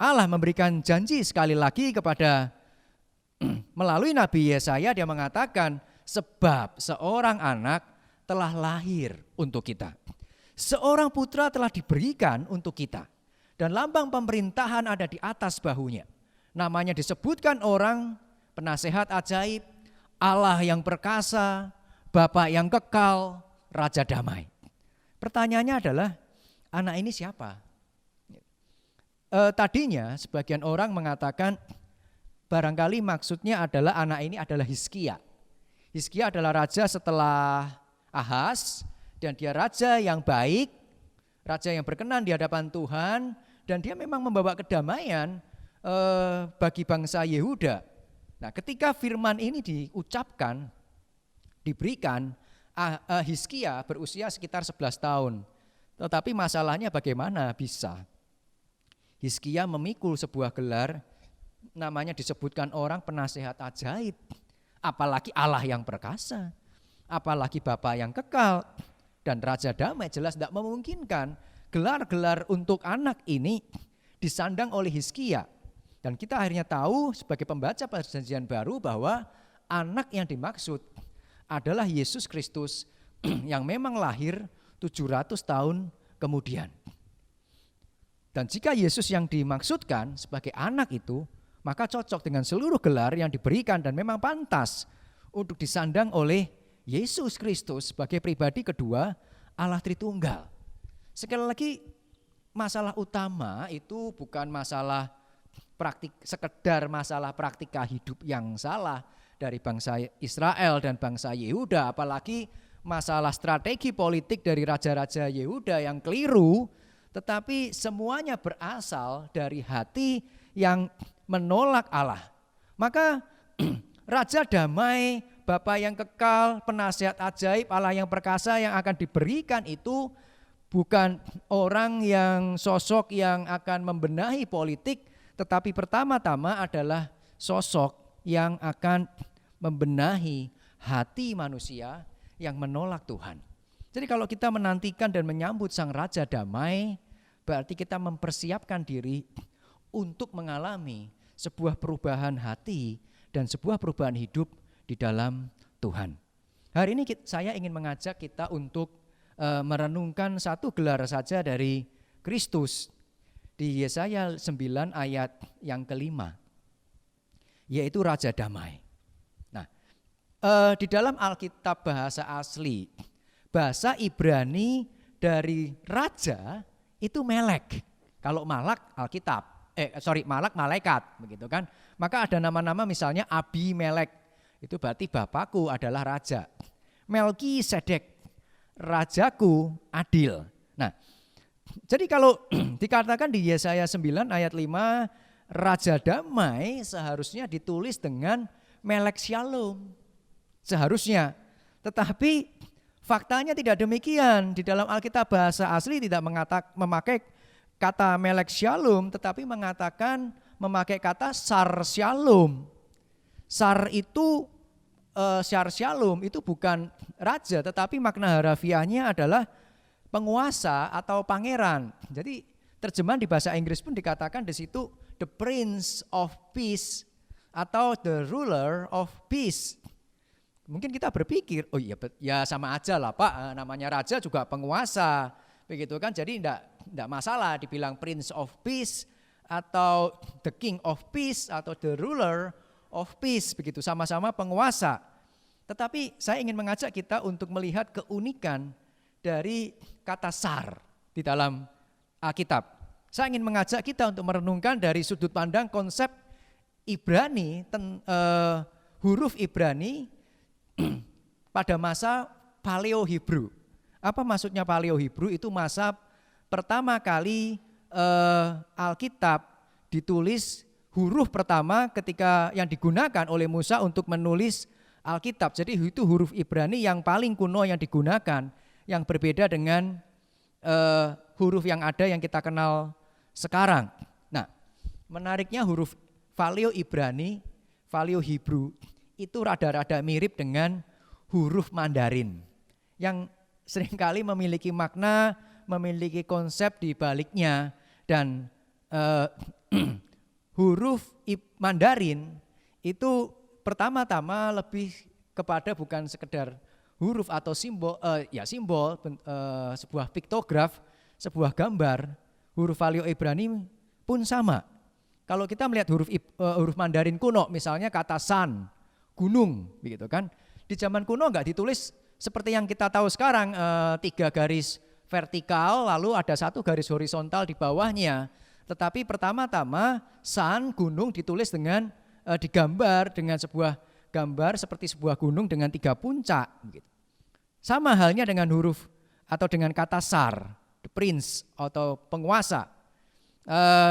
Allah memberikan janji sekali lagi kepada melalui Nabi Yesaya, dia mengatakan sebab seorang anak telah lahir untuk kita. Seorang putra telah diberikan untuk kita. Dan lambang pemerintahan ada di atas bahunya. Namanya disebutkan orang penasehat ajaib, Allah yang perkasa, Bapa yang kekal, Raja damai. Pertanyaannya adalah anak ini siapa? Tadinya sebagian orang mengatakan barangkali maksudnya adalah anak ini adalah Hizkia. Hizkia adalah raja setelah Ahaz dan dia raja yang baik, raja yang berkenan di hadapan Tuhan dan dia memang membawa kedamaian bagi bangsa Yehuda. Nah, ketika firman ini diucapkan, diberikan, Hizkia berusia sekitar 11 tahun. Tetapi masalahnya bagaimana bisa Hizkia memikul sebuah gelar, namanya disebutkan orang penasehat ajaib, apalagi Allah yang perkasa, apalagi Bapa yang kekal, dan Raja Damai. Jelas tidak memungkinkan gelar-gelar untuk anak ini disandang oleh Hizkia. Dan kita akhirnya tahu sebagai pembaca Perjanjian Baru bahwa anak yang dimaksud adalah Yesus Kristus yang memang lahir 700 tahun kemudian. Dan jika Yesus yang dimaksudkan sebagai anak itu, maka cocok dengan seluruh gelar yang diberikan dan memang pantas untuk disandang oleh Yesus Kristus sebagai pribadi kedua Allah Tritunggal. Sekali lagi, masalah utama itu bukan masalah sekedar masalah praktika hidup yang salah dari bangsa Israel dan bangsa Yehuda, apalagi masalah strategi politik dari raja-raja Yehuda yang keliru, tetapi semuanya berasal dari hati yang menolak Allah. Maka Raja Damai, Bapa yang kekal, penasehat ajaib, Allah yang perkasa yang akan diberikan itu bukan orang yang sosok yang akan membenahi politik, tetapi pertama-tama adalah sosok yang akan membenahi hati manusia yang menolak Tuhan. Jadi kalau kita menantikan dan menyambut Sang Raja Damai, berarti kita mempersiapkan diri untuk mengalami sebuah perubahan hati dan sebuah perubahan hidup di dalam Tuhan. Hari ini saya ingin mengajak kita untuk merenungkan satu gelar saja dari Kristus di Yesaya 9 ayat yang kelima, yaitu Raja Damai. Nah, di dalam Alkitab bahasa asli, bahasa Ibrani dari raja itu melek. Kalau malak Alkitab, malak malaikat, begitu kan? Maka ada nama-nama misalnya Abimelek, itu berarti bapakku adalah raja. Melkisedek, rajaku adil. Nah, jadi kalau dikatakan di Yesaya 9 ayat 5, Raja Damai seharusnya ditulis dengan Melek Shalom. Seharusnya. Tetapi faktanya tidak demikian. Di dalam Alkitab bahasa asli tidak memakai kata Melek Shalom, tetapi memakai kata Sar Shalom. Sar Shalom itu bukan raja, tetapi makna harafiahnya adalah penguasa atau pangeran. Jadi terjemahan di bahasa Inggris pun dikatakan di situ the Prince of Peace atau the Ruler of Peace. Mungkin kita berpikir, oh iya ya sama aja lah Pak, namanya raja juga penguasa, begitu kan? Jadi enggak masalah dibilang Prince of Peace atau the King of Peace atau the Ruler of Peace, begitu, sama-sama penguasa. Tetapi saya ingin mengajak kita untuk melihat keunikan dari kata sar di dalam Alkitab. Saya ingin mengajak kita untuk merenungkan dari sudut pandang konsep Ibrani, huruf Ibrani pada masa Paleo Hebrew. Apa maksudnya Paleo Hebrew? Itu masa pertama kali Alkitab ditulis huruf pertama ketika yang digunakan oleh Musa untuk menulis Alkitab. Jadi itu huruf Ibrani yang paling kuno yang digunakan, yang berbeda dengan huruf yang ada yang kita kenal sekarang. Nah, menariknya huruf Paleo Ibrani, Paleo Hebrew itu rada-rada mirip dengan huruf Mandarin yang seringkali memiliki makna, memiliki konsep di baliknya. Dan huruf Mandarin itu pertama-tama lebih kepada bukan sekedar huruf atau simbol, sebuah piktograf, sebuah gambar. Huruf Paleo Ibrani pun sama. Kalau kita melihat huruf Mandarin kuno, misalnya kata sun, gunung, begitu kan? Di zaman kuno enggak ditulis seperti yang kita tahu sekarang, 3 garis vertikal, lalu ada 1 garis horizontal di bawahnya. Tetapi pertama-tama sun, gunung ditulis dengan digambar dengan sebuah gambar seperti sebuah gunung dengan 3 puncak. Begitu. Sama halnya dengan huruf atau dengan kata sar, the prince atau penguasa.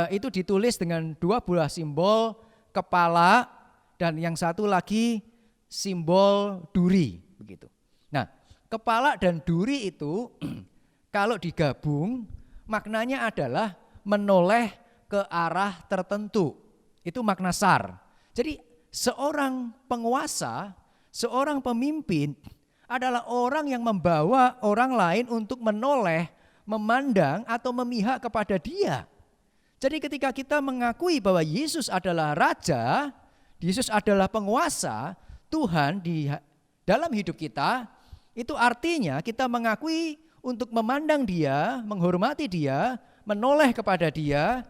Itu ditulis dengan 2 buah simbol, kepala dan yang satu lagi simbol duri begitu. Nah, kepala dan duri itu kalau digabung maknanya adalah menoleh ke arah tertentu. Itu makna sar. Jadi seorang penguasa, seorang pemimpin adalah orang yang membawa orang lain untuk menoleh, memandang atau memihak kepada dia. Jadi ketika kita mengakui bahwa Yesus adalah Raja, Yesus adalah penguasa, Tuhan di dalam hidup kita, itu artinya kita mengakui untuk memandang dia, menghormati dia, menoleh kepada dia,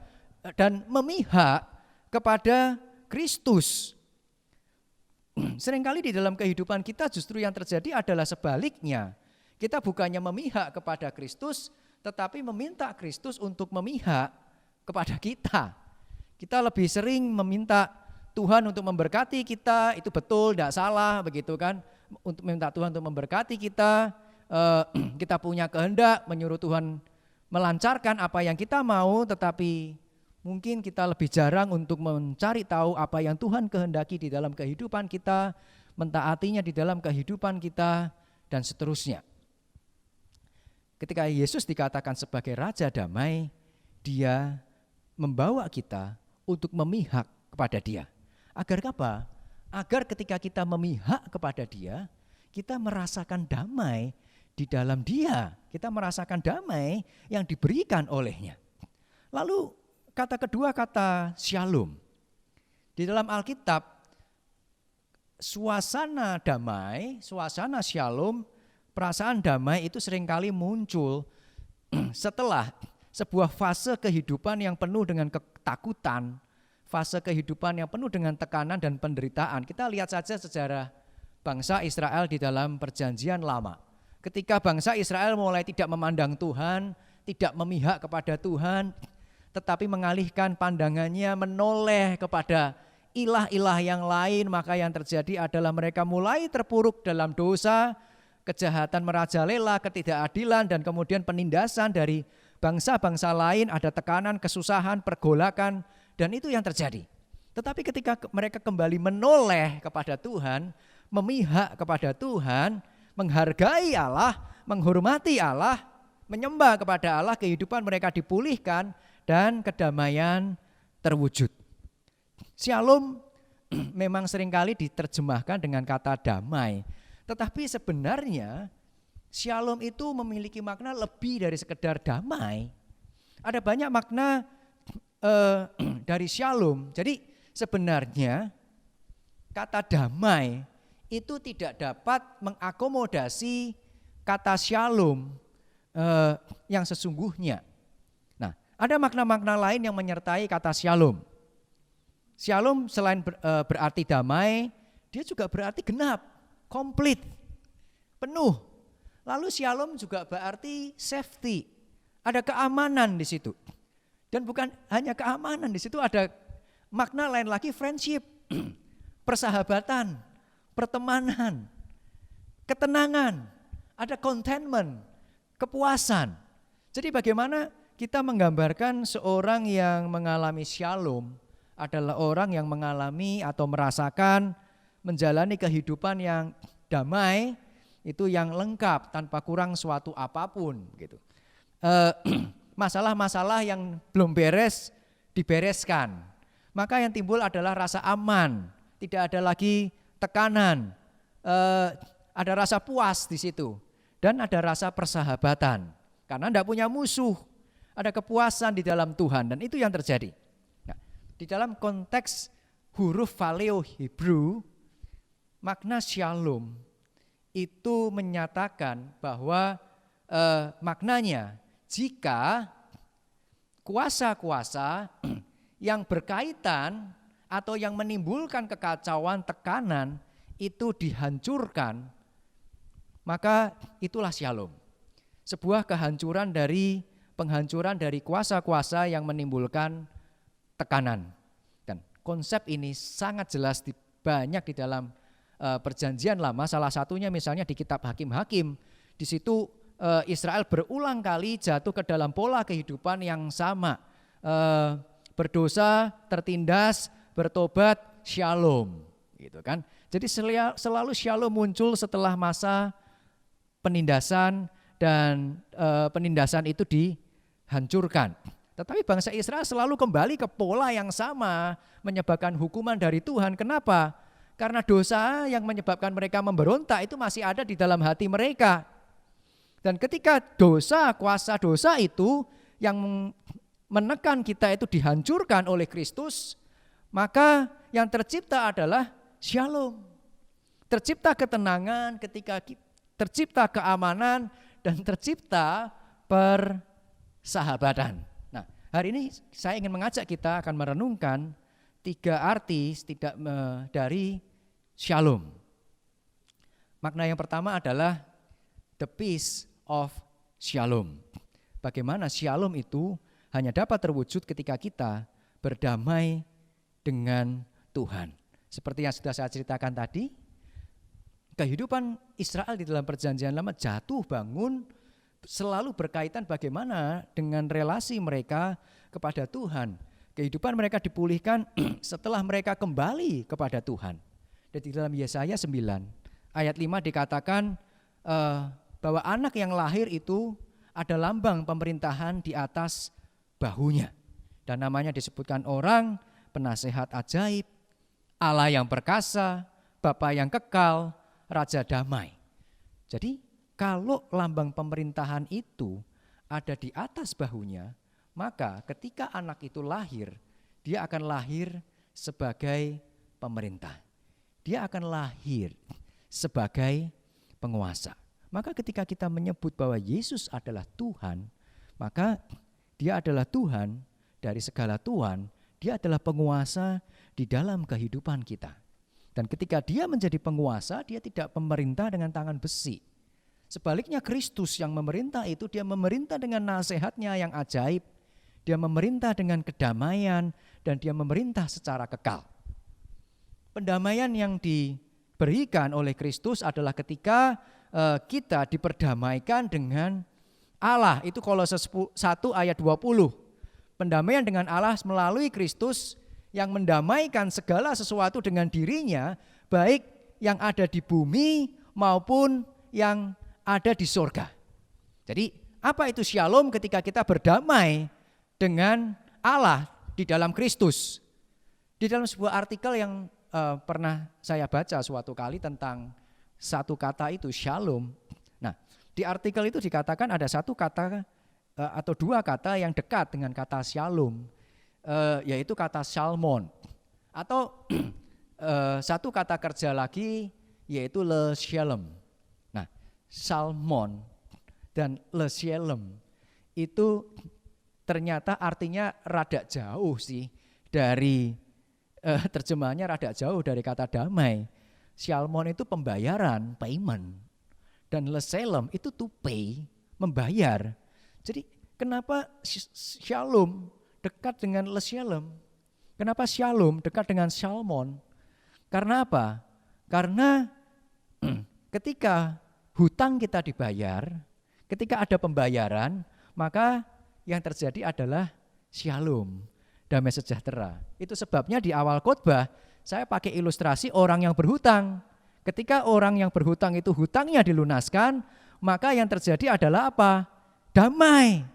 dan memihak kepada Kristus. Seringkali di dalam kehidupan kita justru yang terjadi adalah sebaliknya. Kita bukannya memihak kepada Kristus, tetapi meminta Kristus untuk memihak kepada kita. Kita lebih sering meminta Tuhan untuk memberkati kita, itu betul, tidak salah begitu kan. Untuk meminta Tuhan untuk memberkati kita, kita punya kehendak menyuruh Tuhan melancarkan apa yang kita mau, tetapi mungkin kita lebih jarang untuk mencari tahu apa yang Tuhan kehendaki di dalam kehidupan kita, mentaatinya di dalam kehidupan kita, dan seterusnya. Ketika Yesus dikatakan sebagai Raja Damai, Dia membawa kita untuk memihak kepada Dia. Agar apa? Agar ketika kita memihak kepada Dia, kita merasakan damai di dalam Dia. Kita merasakan damai yang diberikan olehnya. Lalu kata kedua, kata shalom. Di dalam Alkitab, suasana damai, suasana shalom, perasaan damai itu seringkali muncul setelah sebuah fase kehidupan yang penuh dengan ketakutan, fase kehidupan yang penuh dengan tekanan dan penderitaan. Kita lihat saja sejarah bangsa Israel di dalam Perjanjian Lama. Ketika bangsa Israel mulai tidak memandang Tuhan, tidak memihak kepada Tuhan, tetapi mengalihkan pandangannya menoleh kepada ilah-ilah yang lain, maka yang terjadi adalah mereka mulai terpuruk dalam dosa, kejahatan merajalela, ketidakadilan, dan kemudian penindasan dari bangsa-bangsa lain, ada tekanan, kesusahan, pergolakan, dan itu yang terjadi. Tetapi ketika mereka kembali menoleh kepada Tuhan, memihak kepada Tuhan, menghargai Allah, menghormati Allah, menyembah kepada Allah, kehidupan mereka dipulihkan dan kedamaian terwujud. Shalom memang seringkali diterjemahkan dengan kata damai, tetapi sebenarnya shalom itu memiliki makna lebih dari sekedar damai. Ada banyak makna dari shalom. Jadi sebenarnya kata damai itu tidak dapat mengakomodasi kata shalom yang sesungguhnya. Nah, ada makna-makna lain yang menyertai kata shalom. Shalom selain berarti damai, dia juga berarti genap, komplit, penuh. Lalu shalom juga berarti safety, ada keamanan di situ. Dan bukan hanya keamanan, di situ ada makna lain lagi, friendship, persahabatan, pertemanan, ketenangan, ada contentment, kepuasan. Jadi bagaimana kita menggambarkan seorang yang mengalami shalom adalah orang yang mengalami atau merasakan menjalani kehidupan yang damai, itu yang lengkap tanpa kurang suatu apapun gitu. Masalah-masalah yang belum beres dibereskan. Maka yang timbul adalah rasa aman, tidak ada lagi tekanan, ada rasa puas di situ, dan ada rasa persahabatan. Karena tidak punya musuh, ada kepuasan di dalam Tuhan, dan itu yang terjadi. Nah, di dalam konteks huruf Paleo Hebrew, makna shalom itu menyatakan bahwa maknanya jika kuasa-kuasa yang berkaitan atau yang menimbulkan kekacauan, tekanan itu dihancurkan, maka itulah shalom. Sebuah penghancuran dari kuasa-kuasa yang menimbulkan tekanan. Dan konsep ini sangat jelas banyak di dalam Perjanjian Lama, salah satunya misalnya di kitab Hakim-Hakim. Di situ Israel berulang kali jatuh ke dalam pola kehidupan yang sama. Berdosa, tertindas, bertobat, shalom. gitu kan. Jadi selalu shalom muncul setelah masa penindasan dan penindasan itu dihancurkan. Tetapi bangsa Israel selalu kembali ke pola yang sama, menyebabkan hukuman dari Tuhan. Kenapa? Karena dosa yang menyebabkan mereka memberontak itu masih ada di dalam hati mereka. Dan ketika dosa, kuasa dosa itu yang menekan kita itu dihancurkan oleh Kristus, maka yang tercipta adalah shalom. Tercipta ketenangan, tercipta keamanan, dan tercipta persahabatan. Nah, hari ini saya ingin mengajak kita akan merenungkan 3 arti dari shalom. Makna yang pertama adalah the peace of shalom. Bagaimana shalom itu hanya dapat terwujud ketika kita berdamai dengan Tuhan. Seperti yang sudah saya ceritakan tadi, kehidupan Israel di dalam perjanjian lama jatuh bangun selalu berkaitan bagaimana dengan relasi mereka kepada Tuhan. Kehidupan mereka dipulihkan setelah mereka kembali kepada Tuhan. Dan di dalam Yesaya 9 ayat 5 dikatakan bahwa anak yang lahir itu ada lambang pemerintahan di atas bahunya. Dan namanya disebutkan orang, penasehat ajaib, Allah yang perkasa, Bapa yang kekal, Raja damai. Jadi kalau lambang pemerintahan itu ada di atas bahunya, maka ketika anak itu lahir, dia akan lahir sebagai pemerintah. Dia akan lahir sebagai penguasa. Maka ketika kita menyebut bahwa Yesus adalah Tuhan, maka dia adalah Tuhan dari segala Tuhan, dia adalah penguasa di dalam kehidupan kita. Dan ketika dia menjadi penguasa, dia tidak memerintah dengan tangan besi. Sebaliknya Kristus yang memerintah itu, dia memerintah dengan nasihatnya yang ajaib, dia memerintah dengan kedamaian, dan dia memerintah secara kekal. Pendamaian yang diberikan oleh Kristus adalah ketika kita diperdamaikan dengan Allah. Itu Kolose 1 ayat 20. Pendamaian dengan Allah melalui Kristus yang mendamaikan segala sesuatu dengan dirinya, baik yang ada di bumi maupun yang ada di sorga. Jadi apa itu shalom ketika kita berdamai dengan Allah di dalam Kristus? Di dalam sebuah artikel yang pernah saya baca suatu kali tentang satu kata itu shalom. Nah, di artikel itu dikatakan ada satu kata atau 2 kata yang dekat dengan kata shalom, yaitu kata shalmon, atau satu kata kerja lagi yaitu le shalom. Nah, shalmon dan le shalom itu ternyata artinya rada jauh sih dari terjemahannya rada jauh dari kata damai. Shalmon itu pembayaran, payment, dan le shalom itu to pay, membayar. Jadi kenapa shalom dekat dengan le shalom? Kenapa shalom dekat dengan shalmon? Karena apa? Karena ketika hutang kita dibayar, ketika ada pembayaran, maka yang terjadi adalah shalom, damai sejahtera. Itu sebabnya di awal khotbah saya pakai ilustrasi orang yang berhutang. Ketika orang yang berhutang itu hutangnya dilunaskan, maka yang terjadi adalah apa? Damai.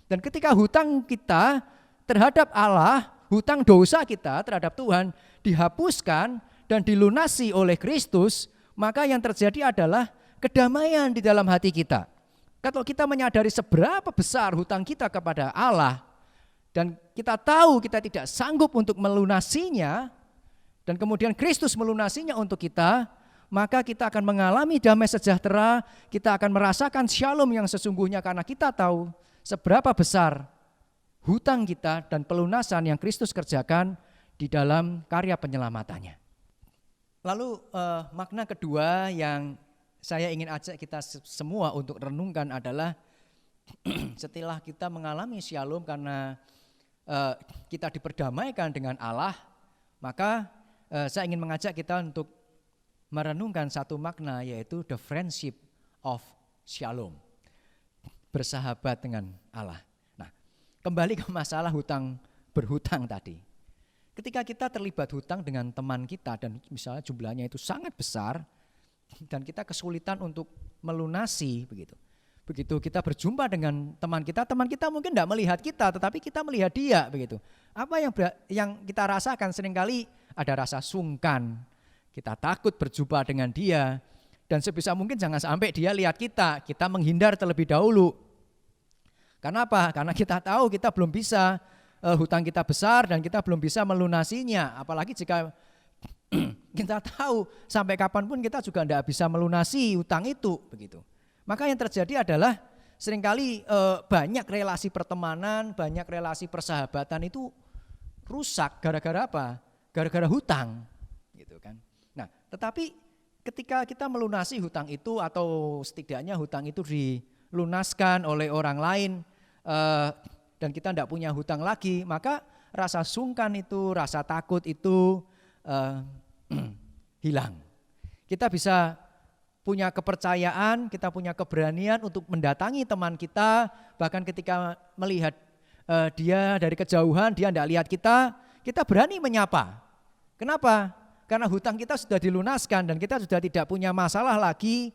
Dan ketika hutang kita terhadap Allah, hutang dosa kita terhadap Tuhan dihapuskan dan dilunasi oleh Kristus, maka yang terjadi adalah kedamaian di dalam hati kita. Kalau kita menyadari seberapa besar hutang kita kepada Allah, dan kita tahu kita tidak sanggup untuk melunasinya, dan kemudian Kristus melunasinya untuk kita, maka kita akan mengalami damai sejahtera, kita akan merasakan shalom yang sesungguhnya karena kita tahu seberapa besar hutang kita dan pelunasan yang Kristus kerjakan di dalam karya penyelamatannya. Lalu makna kedua yang saya ingin ajak kita semua untuk renungkan adalah setelah kita mengalami shalom karena kita diperdamaikan dengan Allah, maka saya ingin mengajak kita untuk merenungkan satu makna, yaitu the friendship of shalom, bersahabat dengan Allah. Nah, kembali ke masalah berhutang tadi. Ketika kita terlibat hutang dengan teman kita dan misalnya jumlahnya itu sangat besar dan kita kesulitan untuk melunasi begitu. Begitu kita berjumpa dengan teman kita mungkin tidak melihat kita tetapi kita melihat dia begitu. Apa yang kita rasakan seringkali ada rasa sungkan. Kita takut berjumpa dengan dia dan sebisa mungkin jangan sampai dia lihat kita menghindar terlebih dahulu. Kenapa? Karena kita tahu kita belum bisa, hutang kita besar dan kita belum bisa melunasinya. Apalagi jika kita tahu sampai kapanpun kita juga tidak bisa melunasi hutang itu begitu. Maka yang terjadi adalah seringkali banyak relasi pertemanan, banyak relasi persahabatan itu rusak gara-gara apa? Gara-gara hutang gitu kan. Nah, tetapi ketika kita melunasi hutang itu atau setidaknya hutang itu dilunaskan oleh orang lain dan kita tidak punya hutang lagi, maka rasa sungkan itu, rasa takut itu hilang. Kita bisa punya kepercayaan, kita punya keberanian untuk mendatangi teman kita, bahkan ketika melihat dia dari kejauhan, dia tidak lihat kita berani menyapa. Kenapa? Karena hutang kita sudah dilunaskan dan kita sudah tidak punya masalah lagi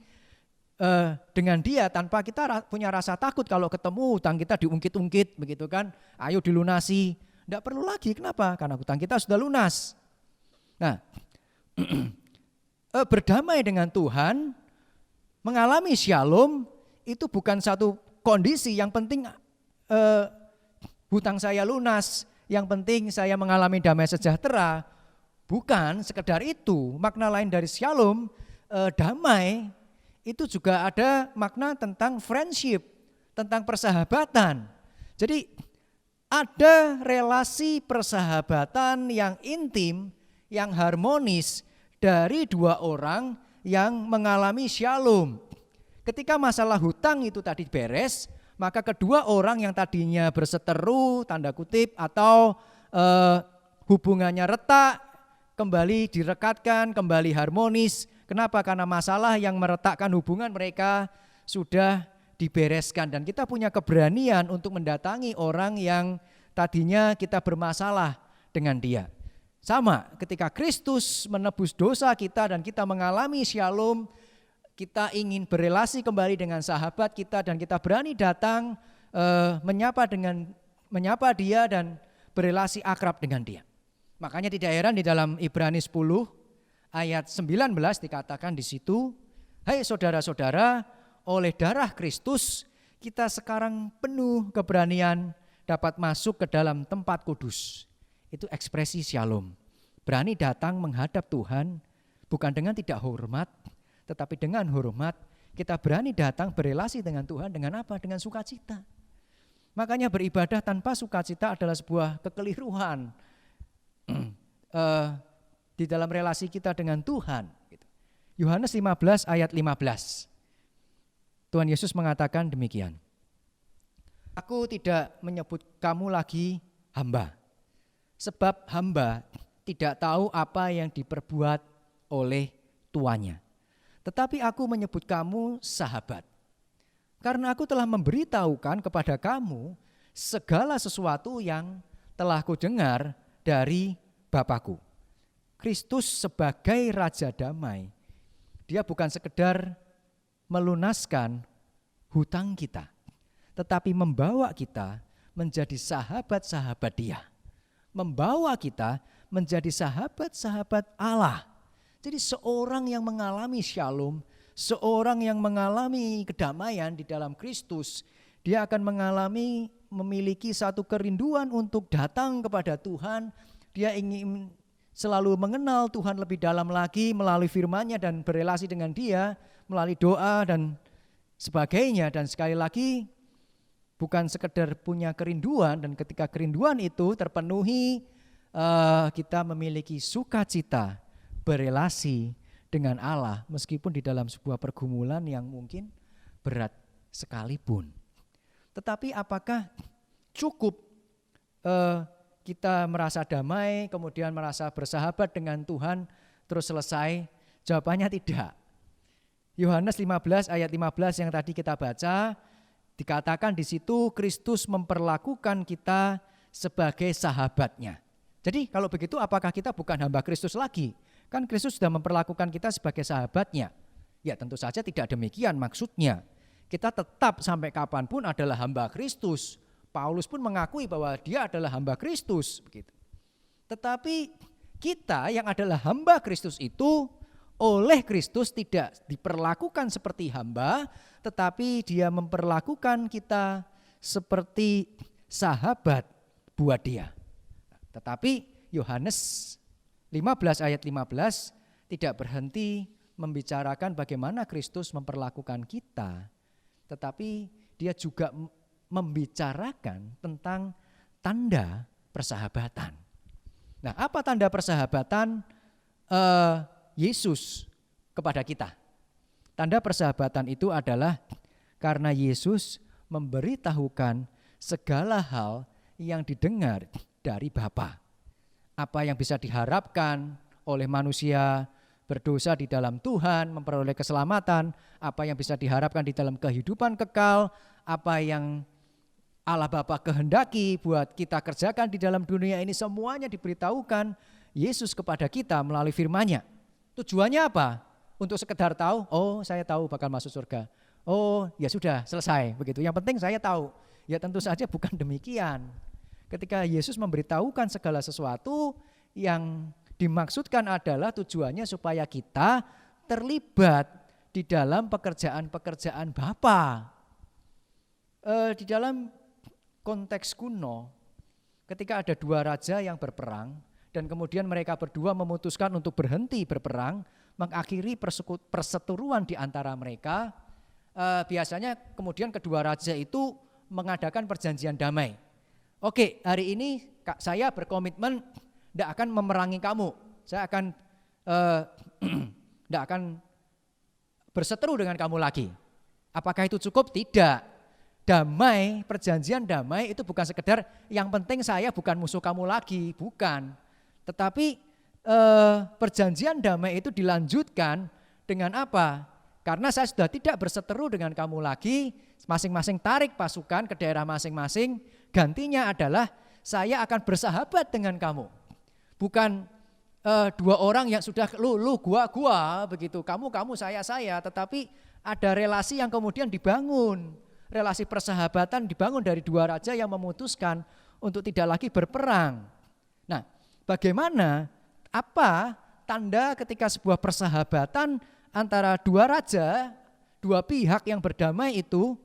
dengan dia tanpa kita punya rasa takut kalau ketemu hutang kita diungkit-ungkit begitu kan. Ayo dilunasi. Tidak perlu lagi. Kenapa? Karena hutang kita sudah lunas. Nah, berdamai dengan Tuhan, mengalami shalom itu bukan satu kondisi. Yang penting hutang saya lunas, yang penting saya mengalami damai sejahtera. Bukan sekedar itu. Makna lain dari shalom, damai, itu juga ada makna tentang friendship, tentang persahabatan. Jadi ada relasi persahabatan yang intim, yang harmonis dari dua orang yang mengalami shalom. Ketika masalah hutang itu tadi beres, maka kedua orang yang tadinya berseteru, tanda kutip, atau hubungannya retak, kembali direkatkan, kembali harmonis. Kenapa? Karena masalah yang meretakkan hubungan mereka sudah dibereskan. Dan kita punya keberanian untuk mendatangi orang yang tadinya kita bermasalah dengan dia. Sama ketika Kristus menebus dosa kita dan kita mengalami shalom, kita ingin berelasi kembali dengan sahabat kita dan kita berani datang menyapa dia dan berelasi akrab dengan dia. Makanya tidak heran di dalam Ibrani 10 ayat 19 dikatakan di situ, hai saudara-saudara, oleh darah Kristus kita sekarang penuh keberanian dapat masuk ke dalam tempat kudus. Itu ekspresi shalom. Berani datang menghadap Tuhan bukan dengan tidak hormat, tetapi dengan hormat kita berani datang berelasi dengan Tuhan dengan apa? Dengan sukacita. Makanya beribadah tanpa sukacita adalah sebuah kekeliruan di dalam relasi kita dengan Tuhan. Yohanes 15 ayat 15. Tuhan Yesus mengatakan demikian. Aku tidak menyebut kamu lagi hamba, sebab hamba tidak tahu apa yang diperbuat oleh tuannya. Tetapi aku menyebut kamu sahabat, karena aku telah memberitahukan kepada kamu segala sesuatu yang telah kudengar dari Bapakku. Kristus sebagai Raja Damai, dia bukan sekedar melunaskan hutang kita, tetapi membawa kita menjadi sahabat-sahabat dia. Membawa kita menjadi sahabat-sahabat Allah. Jadi seorang yang mengalami shalom, seorang yang mengalami kedamaian di dalam Kristus, dia akan memiliki satu kerinduan untuk datang kepada Tuhan. Dia ingin selalu mengenal Tuhan lebih dalam lagi melalui firman-Nya dan berelasi dengan dia melalui doa dan sebagainya. Dan sekali lagi bukan sekedar punya kerinduan, dan ketika kerinduan itu terpenuhi, kita memiliki sukacita berelasi dengan Allah meskipun di dalam sebuah pergumulan yang mungkin berat sekalipun. Tetapi apakah cukup kita merasa damai, kemudian merasa bersahabat dengan Tuhan, terus selesai? Jawabannya tidak. Yohanes 15 ayat 15 yang tadi kita baca, dikatakan di situ Kristus memperlakukan kita sebagai sahabatnya. Jadi kalau begitu apakah kita bukan hamba Kristus lagi? Kan Kristus sudah memperlakukan kita sebagai sahabatnya. Ya tentu saja tidak demikian maksudnya. Kita tetap sampai kapanpun adalah hamba Kristus. Paulus pun mengakui bahwa dia adalah hamba Kristus. Begitu. Tetapi kita yang adalah hamba Kristus itu oleh Kristus tidak diperlakukan seperti hamba, tetapi dia memperlakukan kita seperti sahabat buat dia. Tetapi Yohanes 15 ayat 15 tidak berhenti membicarakan bagaimana Kristus memperlakukan kita, tetapi dia juga membicarakan tentang tanda persahabatan. Nah, apa tanda persahabatan Yesus kepada kita? Tanda persahabatan itu adalah karena Yesus memberitahukan segala hal yang didengar dari Bapa. Apa yang bisa diharapkan oleh manusia berdosa di dalam Tuhan, memperoleh keselamatan, apa yang bisa diharapkan di dalam kehidupan kekal, apa yang Allah Bapa kehendaki buat kita kerjakan di dalam dunia ini, semuanya diberitahukan Yesus kepada kita melalui firman-Nya. Tujuannya apa? Untuk sekedar tahu, oh saya tahu bakal masuk surga. Oh ya sudah selesai begitu. Yang penting saya tahu. Ya tentu saja bukan demikian. Ketika Yesus memberitahukan segala sesuatu, yang dimaksudkan adalah tujuannya supaya kita terlibat di dalam pekerjaan-pekerjaan Bapa. Di dalam konteks kuno, ketika ada dua raja yang berperang dan kemudian mereka berdua memutuskan untuk berhenti berperang, mengakhiri perseteruan di antara mereka, biasanya kemudian kedua raja itu mengadakan perjanjian damai. Oke, hari ini saya berkomitmen tidak akan memerangi kamu. Saya akan tidak akan berseteru dengan kamu lagi. Apakah itu cukup? Tidak. Damai, perjanjian damai itu bukan sekedar yang penting saya bukan musuh kamu lagi, bukan. Tetapi perjanjian damai itu dilanjutkan dengan apa? Karena saya sudah tidak berseteru dengan kamu lagi, masing-masing tarik pasukan ke daerah masing-masing, gantinya adalah saya akan bersahabat dengan kamu. Bukan dua orang yang sudah lu gua begitu, kamu saya, tetapi ada relasi yang kemudian dibangun. Relasi persahabatan dibangun dari dua raja yang memutuskan untuk tidak lagi berperang. Nah, bagaimana, apa tanda ketika sebuah persahabatan antara dua raja, dua pihak yang berdamai itu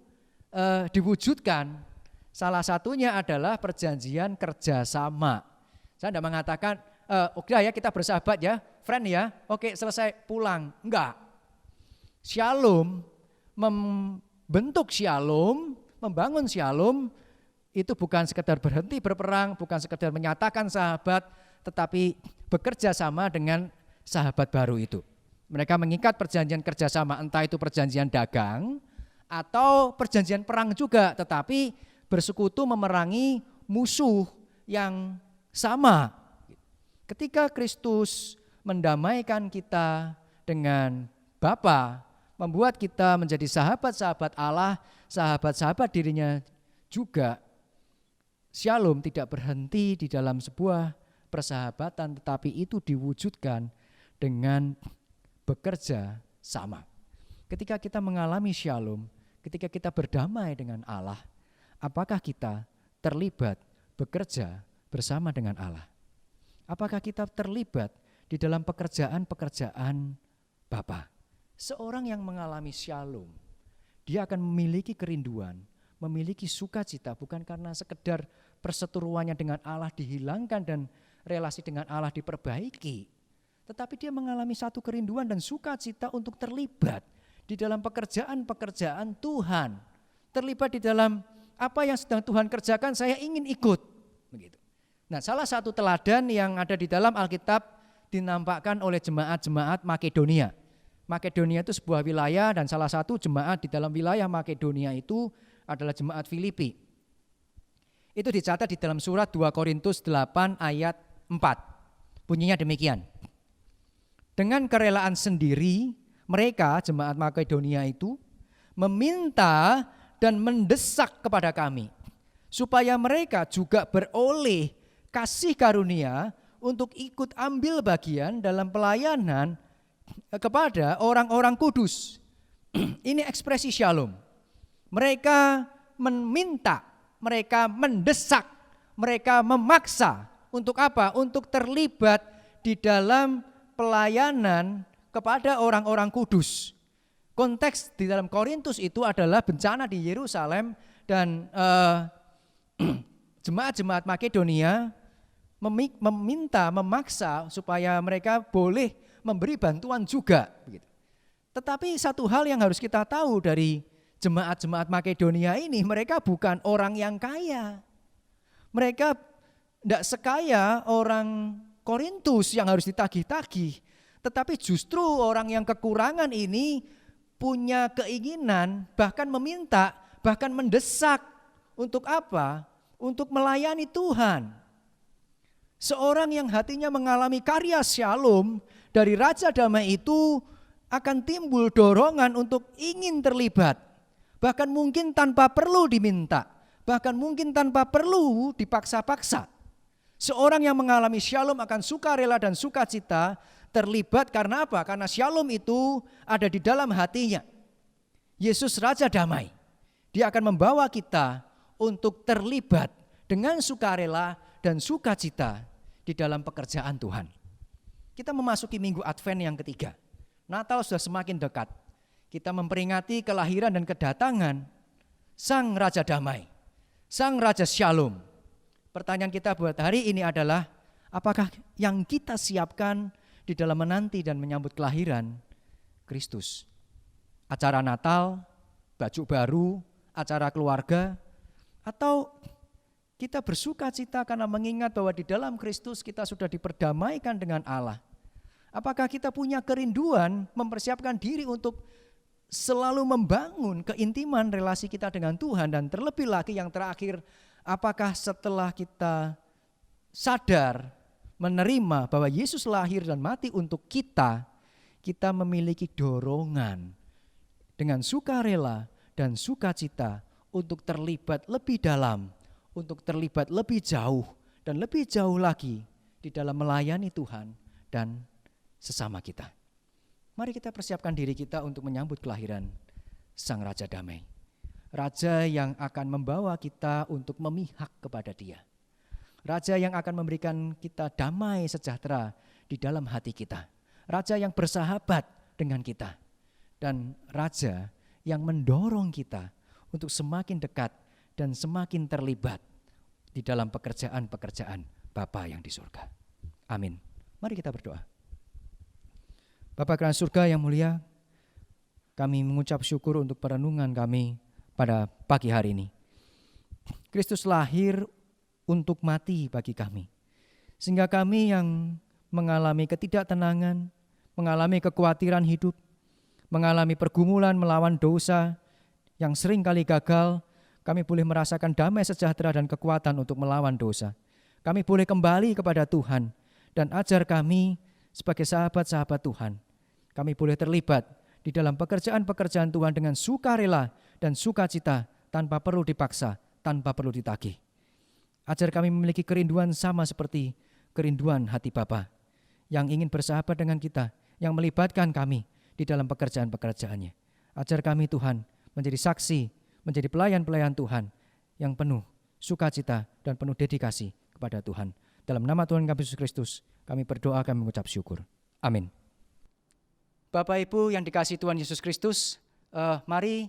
diwujudkan? Salah satunya adalah perjanjian kerjasama. Saya tidak mengatakan, udah ya kita bersahabat ya, friend ya, oke selesai pulang. Enggak. Shalom, membentuk shalom, membangun shalom, itu bukan sekedar berhenti berperang, bukan sekedar menyatakan sahabat, tetapi bekerja sama dengan sahabat baru itu. Mereka mengikat perjanjian kerjasama, entah itu perjanjian dagang atau perjanjian perang juga, tetapi bersekutu memerangi musuh yang sama. Ketika Kristus mendamaikan kita dengan Bapa, membuat kita menjadi sahabat-sahabat Allah, sahabat-sahabat dirinya juga. Shalom tidak berhenti di dalam sebuah persahabatan, tetapi itu diwujudkan dengan bekerja sama. Ketika kita mengalami shalom, ketika kita berdamai dengan Allah, apakah kita terlibat bekerja bersama dengan Allah? Apakah kita terlibat di dalam pekerjaan-pekerjaan Bapa? Seorang yang mengalami shalom, dia akan memiliki kerinduan, memiliki sukacita, bukan karena sekedar perseteruannya dengan Allah dihilangkan dan relasi dengan Allah diperbaiki, tetapi dia mengalami satu kerinduan dan sukacita untuk terlibat di dalam pekerjaan-pekerjaan Tuhan, terlibat di dalam apa yang sedang Tuhan kerjakan, saya ingin ikut. Begitu. Nah, salah satu teladan yang ada di dalam Alkitab dinampakkan oleh jemaat-jemaat Makedonia. Makedonia itu sebuah wilayah dan salah satu jemaat di dalam wilayah Makedonia itu adalah jemaat Filipi. Itu dicatat di dalam surat 2 Korintus 8 ayat 4. Bunyinya demikian. Dengan kerelaan sendiri mereka jemaat Makedonia itu meminta dan mendesak kepada kami supaya mereka juga beroleh kasih karunia untuk ikut ambil bagian dalam pelayanan kepada orang-orang kudus. Ini ekspresi shalom. Mereka meminta, mereka mendesak, mereka memaksa. Untuk apa? Untuk terlibat di dalam pelayanan kepada orang-orang kudus. Konteks di dalam Korintus itu adalah bencana di Yerusalem dan jemaat-jemaat Makedonia meminta, memaksa supaya mereka boleh memberi bantuan juga. Tetapi satu hal yang harus kita tahu dari jemaat-jemaat Makedonia ini, mereka bukan orang yang kaya. Mereka tidak sekaya orang Korintus yang harus ditagih-tagih. Tetapi justru orang yang kekurangan ini punya keinginan, bahkan meminta, bahkan mendesak. Untuk apa? Untuk melayani Tuhan. Seorang yang hatinya mengalami karya shalom dari Raja Damai itu akan timbul dorongan untuk ingin terlibat. Bahkan mungkin tanpa perlu diminta. Bahkan mungkin tanpa perlu dipaksa-paksa. Seorang yang mengalami shalom akan sukarela dan sukacita terlibat karena apa? Karena shalom itu ada di dalam hatinya. Yesus Raja Damai. Dia akan membawa kita untuk terlibat dengan sukarela dan sukacita di dalam pekerjaan Tuhan. Kita memasuki minggu Advent yang ketiga. Natal sudah semakin dekat. Kita memperingati kelahiran dan kedatangan Sang Raja Damai, Sang Raja Shalom. Pertanyaan kita buat hari ini adalah, apakah yang kita siapkan di dalam menanti dan menyambut kelahiran Kristus? Acara Natal, baju baru, acara keluarga, atau kita bersuka cita karena mengingat bahwa di dalam Kristus kita sudah diperdamaikan dengan Allah? Apakah kita punya kerinduan mempersiapkan diri untuk selalu membangun keintiman relasi kita dengan Tuhan? Dan terlebih lagi yang terakhir, apakah setelah kita sadar menerima bahwa Yesus lahir dan mati untuk kita, kita memiliki dorongan dengan sukarela dan sukacita untuk terlibat lebih dalam, untuk terlibat lebih jauh dan lebih jauh lagi di dalam melayani Tuhan dan sesama kita. Mari kita persiapkan diri kita untuk menyambut kelahiran Sang Raja Damai. Raja yang akan membawa kita untuk memihak kepada Dia. Raja yang akan memberikan kita damai sejahtera di dalam hati kita. Raja yang bersahabat dengan kita. Dan Raja yang mendorong kita untuk semakin dekat dan semakin terlibat di dalam pekerjaan-pekerjaan Bapa yang di surga. Amin. Mari kita berdoa. Bapa kerajaan surga yang mulia, kami mengucap syukur untuk perenungan kami pada pagi hari ini. Kristus lahir untuk mati bagi kami. Sehingga kami yang mengalami ketidaktenangan, mengalami kekhawatiran hidup, mengalami pergumulan melawan dosa yang sering kali gagal, kami boleh merasakan damai sejahtera dan kekuatan untuk melawan dosa. Kami boleh kembali kepada Tuhan dan ajar kami sebagai sahabat-sahabat Tuhan. Kami boleh terlibat di dalam pekerjaan-pekerjaan Tuhan dengan sukarela dan sukacita tanpa perlu dipaksa, tanpa perlu ditagih. Ajar kami memiliki kerinduan sama seperti kerinduan hati Bapa yang ingin bersahabat dengan kita, yang melibatkan kami di dalam pekerjaan-pekerjaannya. Ajar kami Tuhan menjadi saksi, menjadi pelayan-pelayan Tuhan yang penuh sukacita dan penuh dedikasi kepada Tuhan. Dalam nama Tuhan kami Yesus Kristus, kami berdoa, kami mengucap syukur. Amin. Bapak Ibu yang dikasihi Tuhan Yesus Kristus, mari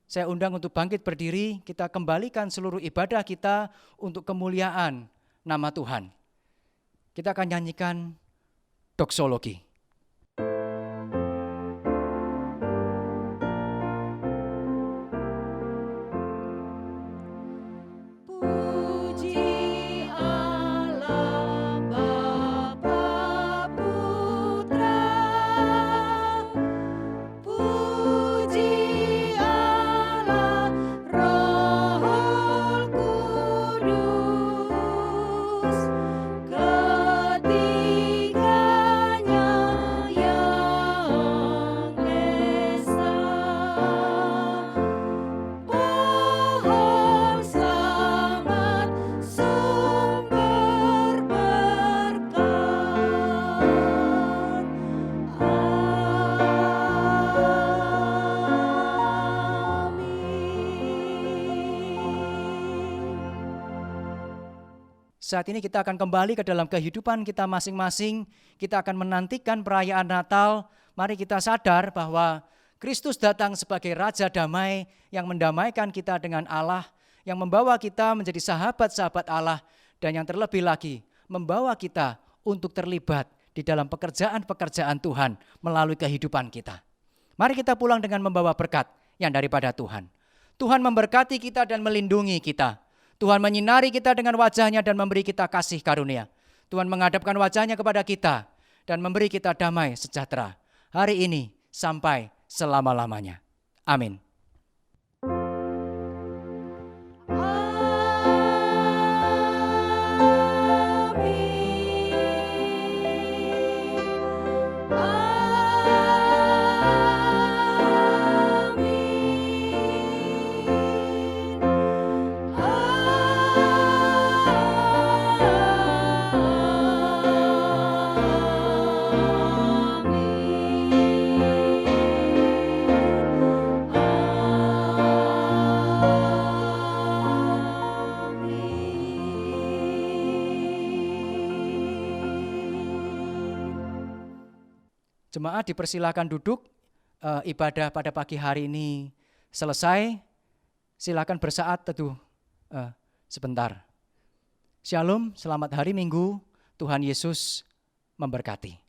saya undang untuk bangkit berdiri, kita kembalikan seluruh ibadah kita untuk kemuliaan nama Tuhan. Kita akan nyanyikan doksologi. Ketiganya Saat ini kita akan kembali ke dalam kehidupan kita masing-masing. Kita akan menantikan perayaan Natal. Mari kita sadar bahwa Kristus datang sebagai Raja Damai yang mendamaikan kita dengan Allah, yang membawa kita menjadi sahabat-sahabat Allah, dan yang terlebih lagi membawa kita untuk terlibat di dalam pekerjaan-pekerjaan Tuhan melalui kehidupan kita. Mari kita pulang dengan membawa berkat yang daripada Tuhan. Tuhan memberkati kita dan melindungi kita. Tuhan menyinari kita dengan wajah-Nya dan memberi kita kasih karunia. Tuhan menghadapkan wajah-Nya kepada kita dan memberi kita damai sejahtera hari ini sampai selama-lamanya. Amin. Jemaat dipersilakan duduk, ibadah pada pagi hari ini selesai. Silakan bersaat teduh sebentar. Shalom, selamat hari Minggu, Tuhan Yesus memberkati.